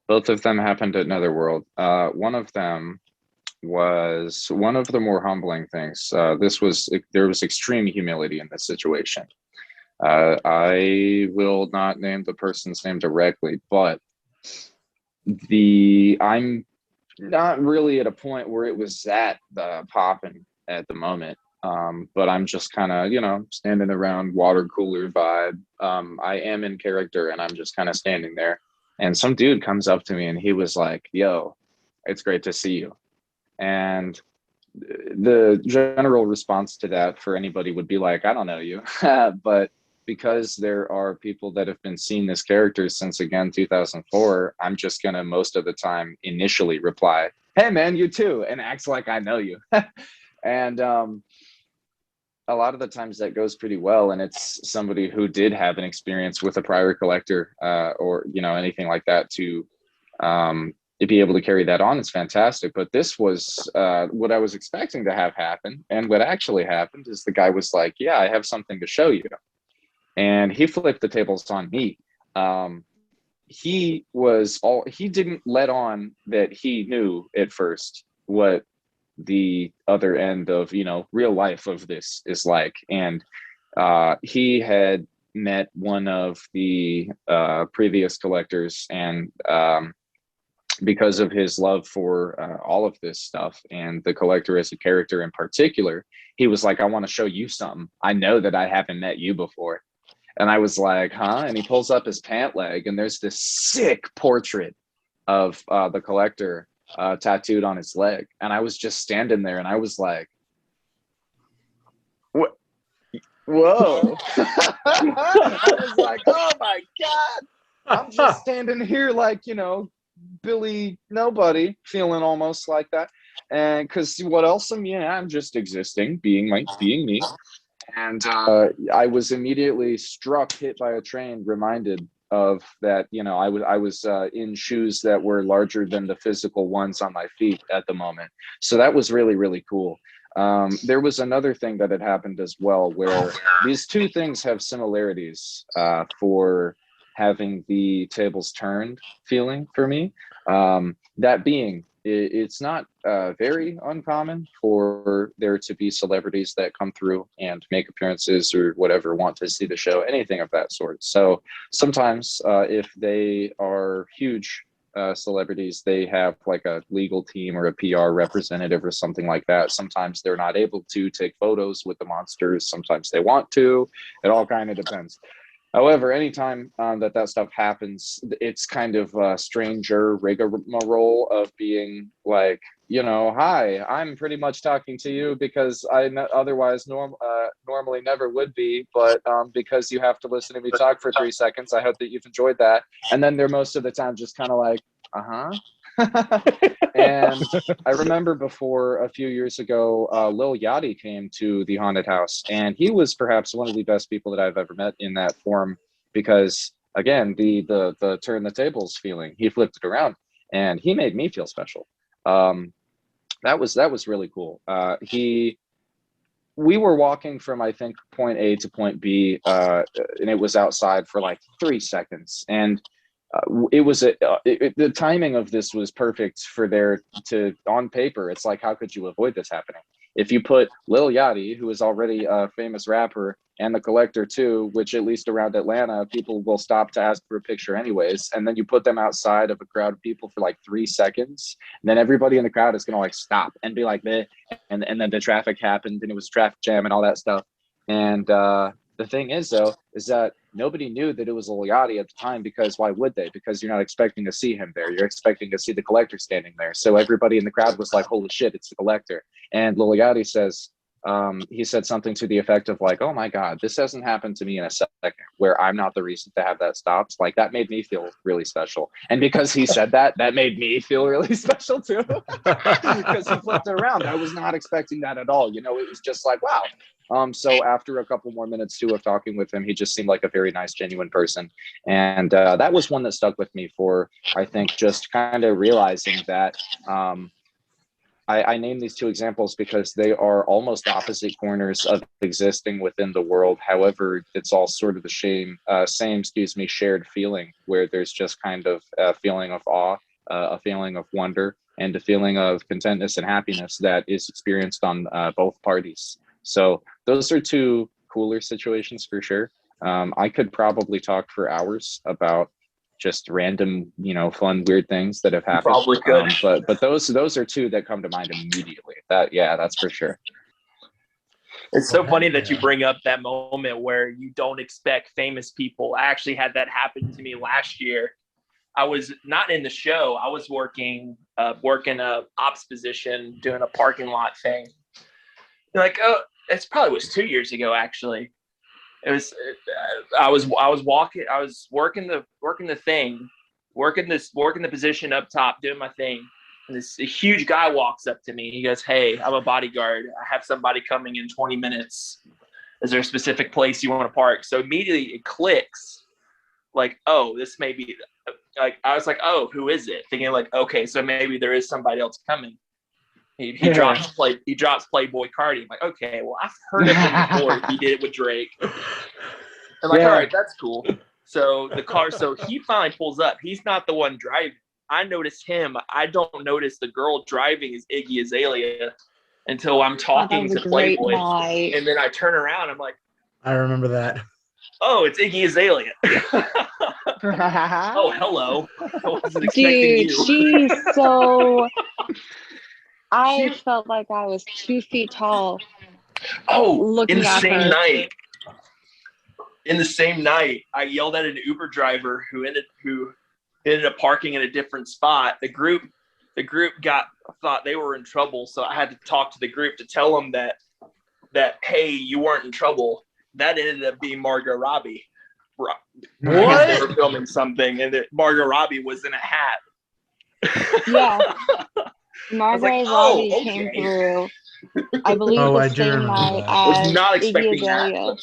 Both of them happened at Netherworld. One of them was one of the more humbling things. There was extreme humility in this situation. I will not name the person's name directly, but I'm not really at a point where it was that popping at the moment. But I'm just kind of, standing around water cooler vibe. I am in character and I'm just kind of standing there. And some dude comes up to me and he was like, "Yo, it's great to see you." And the general response to that for anybody would be like, "I don't know you." But because there are people that have been seeing this character since, again, 2004, I'm just going to most of the time initially reply, "Hey man, you too," and acts like I know you. And a lot of the times that goes pretty well, and it's somebody who did have an experience with a prior collector, or anything like that, to be able to carry that on is fantastic. But this was what I was expecting to have happen, and what actually happened is the guy was like, "Yeah, I have something to show you," and he flipped the tables on me. He didn't let on that he knew at first what the other end of real life of this is like. And he had met one of the previous collectors, and because of his love for all of this stuff and the collector as a character in particular, he was like, "I want to show you something. I know that I haven't met you before." And I was like, "Huh?" And he pulls up his pant leg, and there's this sick portrait of the collector tattooed on his leg. And I was just standing there and I was like, "What? Whoa." I was like, "Oh my God." I'm just standing here like, Billy Nobody, feeling almost like that. And because what else I'm just existing, being me. And I was immediately hit by a train, reminded of that. I was in shoes that were larger than the physical ones on my feet at the moment. So that was really, really cool. There was another thing that had happened as well, where these two things have similarities for having the tables turned feeling for me. That being, it's not very uncommon for there to be celebrities that come through and make appearances or whatever, want to see the show, anything of that sort. So sometimes if they are huge celebrities, they have like a legal team or a PR representative or something like that. Sometimes they're not able to take photos with the monsters. Sometimes they want to. It all kind of depends. However, anytime that stuff happens, it's kind of a stranger rigmarole of being like, "Hi, I'm pretty much talking to you because I otherwise normally never would be, but because you have to listen to me talk for 3 seconds, I hope that you've enjoyed that." And then they're most of the time just kind of like, "Uh-huh." And I remember before a few years ago, Lil Yachty came to the haunted house, and he was perhaps one of the best people that I've ever met in that form, because again, the turn the tables feeling, he flipped it around and he made me feel special. That was really cool. We were walking from, I think, point A to point B, and it was outside for like 3 seconds, and it was the timing of this was perfect for on paper. It's like, how could you avoid this happening? If you put Lil Yachty, who is already a famous rapper, and the collector too, which at least around Atlanta, people will stop to ask for a picture anyways, and then you put them outside of a crowd of people for like 3 seconds, and then everybody in the crowd is gonna like stop and be like, "Meh," and then the traffic happened and it was traffic jam and all that stuff. And the thing is, though, is that nobody knew that it was Lil Yachty at the time, because why would they? Because you're not expecting to see him there. You're expecting to see the collector standing there. So everybody in the crowd was like, "Holy shit, it's the collector." And Lil Yachty says, he said something to the effect of like, "Oh my God, this hasn't happened to me in a second, where I'm not the reason to have that stopped." Like, that made me feel really special. And because he said that, that made me feel really special too. Because he flipped it around. I was not expecting that at all. It was just like, wow. So after a couple more minutes too of talking with him, he just seemed like a very nice, genuine person. And that was one that stuck with me for, I think, just kind of realizing that I named these two examples because they are almost opposite corners of existing within the world. However, it's all sort of the same, shared feeling, where there's just kind of a feeling of awe, a feeling of wonder, and a feeling of contentness and happiness that is experienced on both parties. So those are two cooler situations for sure. I could probably talk for hours about just random, fun, weird things that have happened. Probably could. But those are two that come to mind immediately. That's for sure. It's so funny that you bring up that moment where you don't expect famous people. I actually had that happen to me last year. I was not in the show. I was working a ops position, doing a parking lot thing. Like, oh, it probably was 2 years ago. Actually, it was. I was working the thing, working the position up top, doing my thing. And this huge guy walks up to me. He goes, "Hey, I'm a bodyguard. I have somebody coming in 20 minutes. Is there a specific place you want to park?" So immediately it clicks. Like, oh, this may be. Like, I was like, oh, who is it? Thinking like, okay, so maybe there is somebody else coming. He drops Playboy Cardi. I'm like, okay, well, I've heard of him before. He did it with Drake. I'm like, all right, that's cool. So he finally pulls up. He's not the one driving. I notice him. I don't notice the girl driving is Iggy Azalea until I'm talking to Playboy. And then I turn around. I'm like, I remember that. Oh, it's Iggy Azalea. Oh, hello. I wasn't expecting you. She's so... I felt like I was 2 feet tall. Oh, in the same night, I yelled at an Uber driver who ended up parking in a different spot. The group thought they were in trouble, so I had to talk to the group to tell them that hey, you weren't in trouble. That ended up being Margot Robbie. What? They were filming something, and Margot Robbie was in a hat. Yeah. Margot Robbie came through. I believe the same night as Iggy Azalea.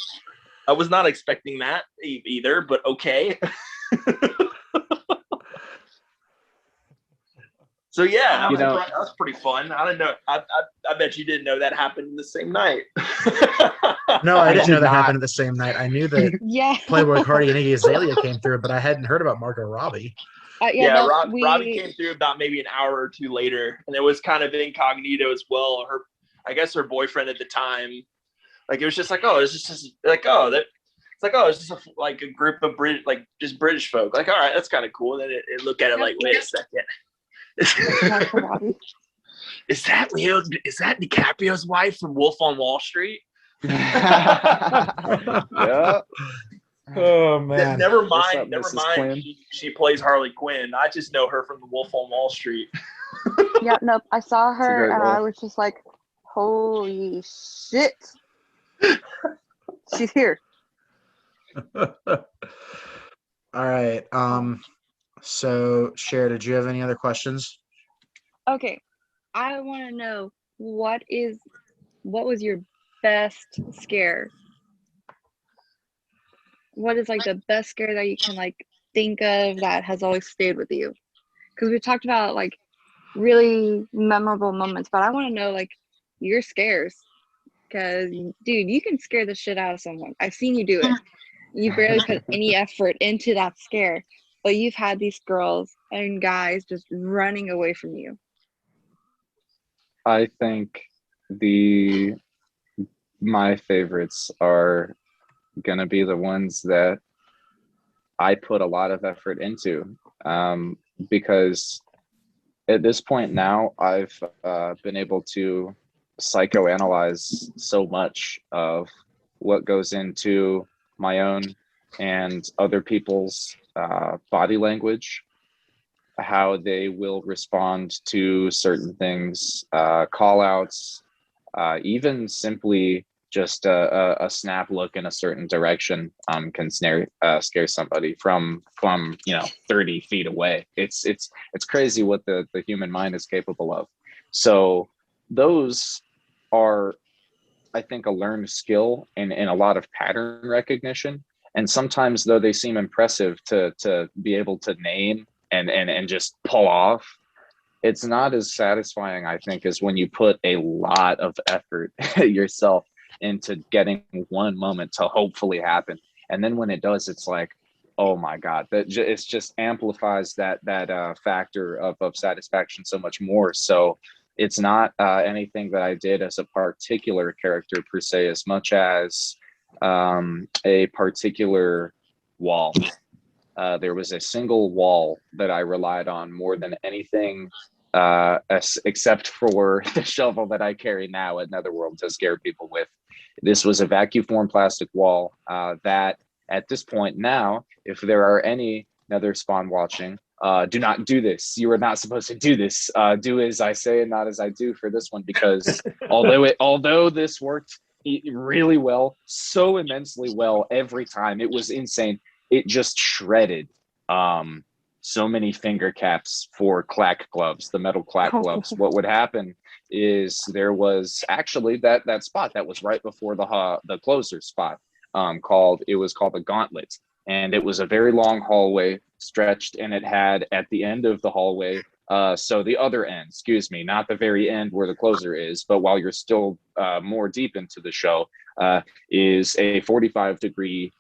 I was not expecting that either, but okay. So yeah, that was pretty fun. I didn't know. I bet you didn't know that happened the same night. No, I didn't know that happened the same night. I knew that Playboy Cardi and Iggy Azalea came through, but I hadn't heard about Margot Robbie. Robbie came through about maybe an hour or two later, and it was kind of incognito as well. I guess her boyfriend at the time, like it was just like, oh, it's just like, oh, that. It's like, oh, it's just like a group of just British folk. Like, all right, that's kind of cool. And then it look at it like, wait a second. Is that DiCaprio's wife from Wolf on Wall Street? Yeah. Oh man. Never mind. She plays Harley Quinn. I just know her from the Wolf on Wall Street. Yeah, nope. I saw her and I was just like, holy shit. She's here. All right. So, Cher, did you have any other questions? Okay. I want to know what was your best scare? What is like the best scare that you can like think of that has always stayed with you? Because we talked about like really memorable moments, but I want to know like your scares. Because dude, you can scare the shit out of someone. I've seen you do it. You barely put any effort into that scare, but you've had these girls and guys just running away from you. I think my favorites are gonna be the ones that I put a lot of effort into, because at this point now I've been able to psychoanalyze so much of what goes into my own and other people's body language, how they will respond to certain things, call outs, even simply just a snap look in a certain direction can scare somebody from 30 feet away. It's crazy what the human mind is capable of. So those are, I think, a learned skill in a lot of pattern recognition. And sometimes, though they seem impressive to be able to name and just pull off, it's not as satisfying, I think, as when you put a lot of effort yourself into getting one moment to hopefully happen. And then when it does, it's like, oh my God, it just amplifies that factor of satisfaction so much more. So it's not anything that I did as a particular character per se, as much as a particular wall. There was a single wall that I relied on more than anything, except for the shovel that I carry now at Netherworld to scare people with. This was a vacuum form plastic wall that at this point now, if there are any Nether spawn watching, do not do this. You are not supposed to do this. Do as I say and not as I do for this one, because although this worked really well, so immensely well every time, it was insane. It just shredded so many finger caps for clack gloves, the metal clack gloves. What would happen is there was actually that spot that was right before the closer spot, called the gauntlet, and it was a very long hallway stretched, and it had at the end of the hallway, so the other end, excuse me, not the very end where the closer is, but while you're still more deep into the show, is a 45-degree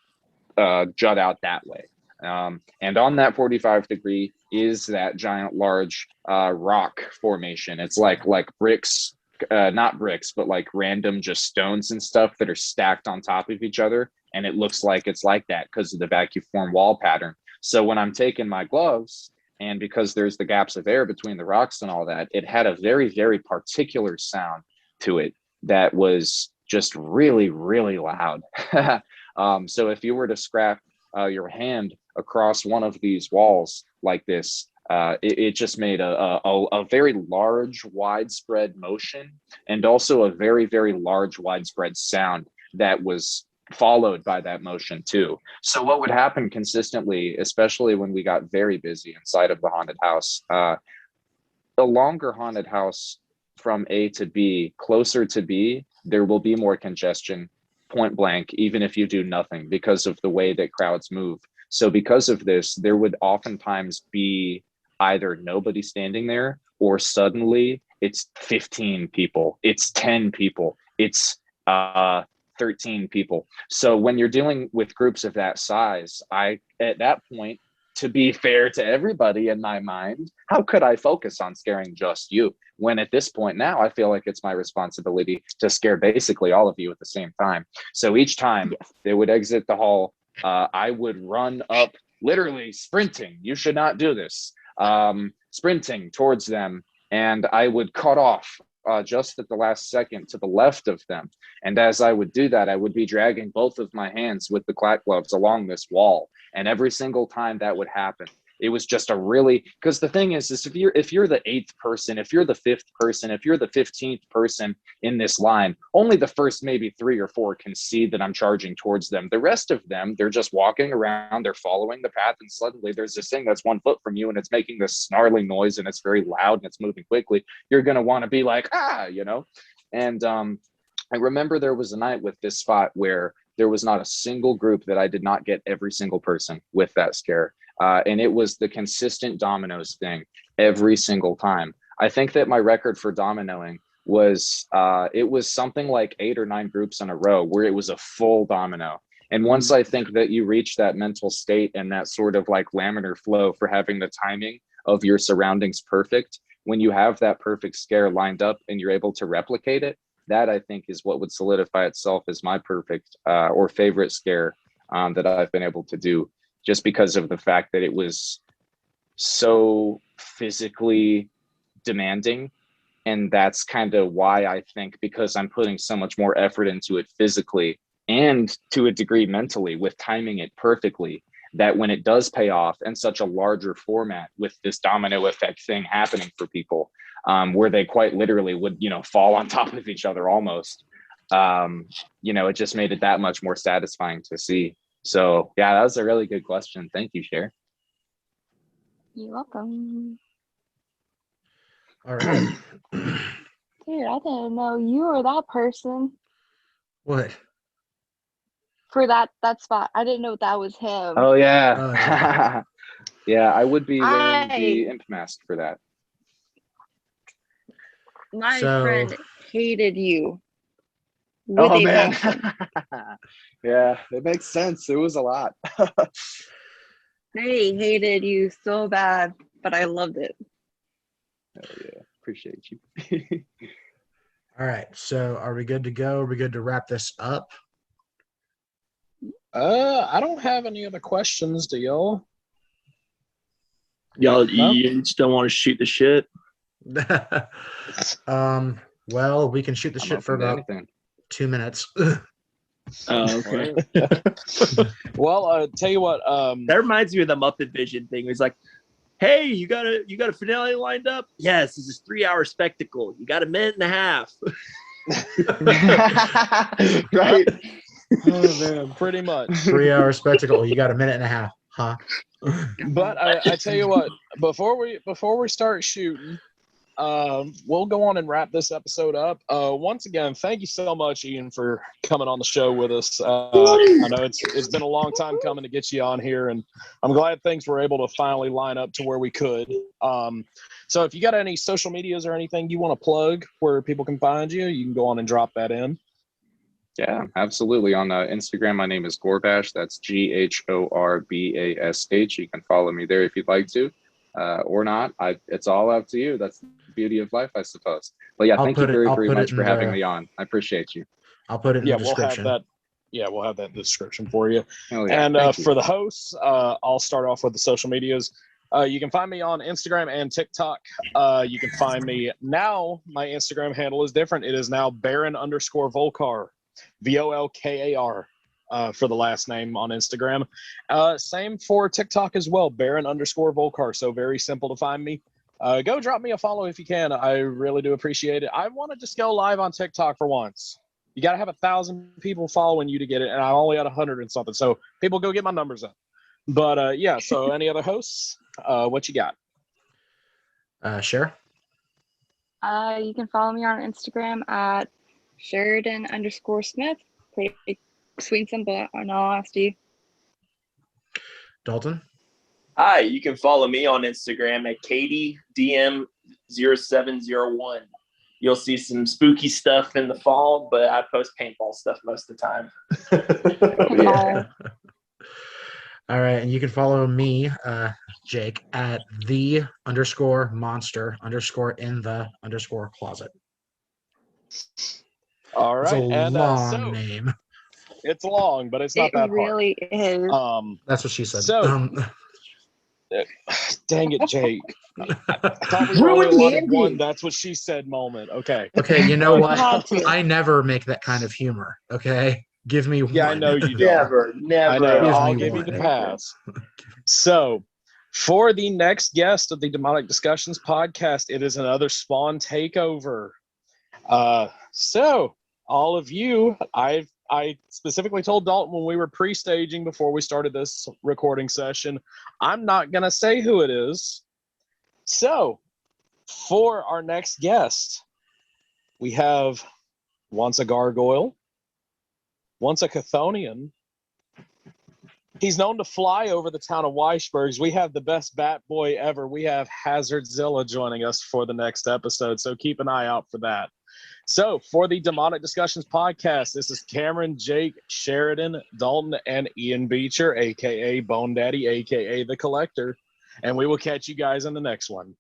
jut out that way. And on that 45-degree is that giant large rock formation. It's like bricks, not bricks, but like random just stones and stuff that are stacked on top of each other. And it looks like it's like that because of the vacuum form wall pattern. So when I'm taking my gloves, and because there's the gaps of air between the rocks and all that, it had a very, very particular sound to it that was just really, really loud. So if you were to scrap your hand across one of these walls like this, it just made a very large, widespread motion, and also a very, very large, widespread sound that was followed by that motion too. So what would happen consistently, especially when we got very busy inside of the haunted house, the longer haunted house from A to B, closer to B, there will be more congestion, point blank, even if you do nothing, because of the way that crowds move. So because of this, there would oftentimes be either nobody standing there, or suddenly it's 15 people, it's 10 people, it's 13 people. So when you're dealing with groups of that size, at that point, to be fair to everybody in my mind, how could I focus on scaring just you? When at this point now, I feel like it's my responsibility to scare basically all of you at the same time. So each time they would exit the hall, I would run up, literally sprinting. You should not do this. Sprinting towards them, and I would cut off just at the last second to the left of them. And as I would do that, I would be dragging both of my hands with the clack gloves along this wall. And every single time that would happen, it was just a really, because the thing is if you're the 8th person, if you're the 5th person, if you're the 15th person in this line, only the first maybe 3 or 4 can see that I'm charging towards them. The rest of them, they're just walking around, they're following the path, and suddenly there's this thing that's 1 foot from you, and it's making this snarling noise, and it's very loud, and it's moving quickly. You're going to want to be like, you know? And I remember there was a night with this spot where there was not a single group that I did not get every single person with that scare. And it was the consistent dominoes thing every single time. I think that my record for dominoing was, it was something like 8 or 9 groups in a row where it was a full domino. And once I think that you reach that mental state and that sort of like laminar flow for having the timing of your surroundings perfect, when you have that perfect scare lined up and you're able to replicate it, that I think is what would solidify itself as my perfect or favorite scare that I've been able to do, just because of the fact that it was so physically demanding. And that's kind of why I think, because I'm putting so much more effort into it physically and to a degree mentally with timing it perfectly, that when it does pay off in such a larger format with this domino effect thing happening for people, where they quite literally would, fall on top of each other almost, it just made it that much more satisfying to see. So yeah, that was a really good question. Thank you, Cher. You're welcome. All right. Dude, I didn't know you were that person What? for that spot. I didn't know that was him. Oh yeah. Oh, yeah. Yeah, I would be wearing the imp mask for that. My friend hated you. Oh man. Yeah, it makes sense. It was a lot. They hated you so bad, but I loved it. Oh yeah, appreciate you. All right. So are we good to go? Are we good to wrap this up? I don't have any other questions. Do y'all? Y'all, No? you just don't want to shoot the shit. Well, we can shoot the I'm shit for open to about anything. 2 minutes. Oh, okay. Well, tell you what. That reminds me of the Muppet Vision thing. It's like, hey, you got a finale lined up? Yes, this is 3-hour spectacle. You got a minute and a half. Right. Oh man, pretty much. 3-hour spectacle. You got a minute and a half, huh? But I tell you what, before we start shooting, we'll go on and wrap this episode up. Once again, thank you so much, Ian, for coming on the show with us. I know it's been a long time coming to get you on here, and I'm glad things were able to finally line up to where we could. So if you got any social medias or anything you want to plug where people can find you, you can go on and drop that in. Yeah, absolutely. On Instagram, my name is Gorbash. That's GHORBASH. You can follow me there if you'd like to, or not. It's all up to you. That's the beauty of life, I suppose. But yeah, thank you very, very much for having me on. I appreciate you. I'll put it in the description. We'll have that. Yeah, we'll have that in the description for you. Hell yeah. And for the hosts, I'll start off with the social medias. You can find me on Instagram and TikTok. You can find me now. My Instagram handle is different. It is now Baron_Volkar. VOLKAR for the last name on Instagram. Same for TikTok as well, Baron_Volkar. So very simple to find me. Go drop me a follow if you can. I really do appreciate it. I want to just go live on TikTok for once. You got to have 1,000 people following you to get it, and I'm only at 100 and something. So people go get my numbers up. But yeah, so any other hosts? What you got? Cher? You can follow me on Instagram at Sheridan_Smith. Pretty sweet and simple, in all honesty. Dalton? Hi, you can follow me on Instagram at KatieDM0701. You'll see some spooky stuff in the fall, but I post paintball stuff most of the time. Yeah. All right, and you can follow me, Jake, at the_monster_in_the_closet. All right, It's a and long name. It's long, but it's not It that really is. hard. That's what she said. So, dang it, Jake. I thought we were only allotted one "that's what she said" moment. Okay. Okay, you know what? Had to. I never make that kind of humor. Okay, give me one. Yeah, I know you don't. Never. I know. Give I'll me give you one. the pass. So, for the next guest of the Demonic Discussions podcast, it is another Spawn takeover. So all of you, I specifically told Dalton when we were pre-staging before we started this recording session, I'm not gonna say who it is. So, for our next guest, we have once a gargoyle, once a Chthonian. He's known to fly over the town of Weisbergs. We have the best bat boy ever. We have Hazardzilla joining us for the next episode, so keep an eye out for that. So, for the Demonic Discussions podcast, this is Cameron, Jake, Sheridan, Dalton, and Ian Beecher, a.k.a. Bone Daddy, a.k.a. The Collector. And we will catch you guys in the next one.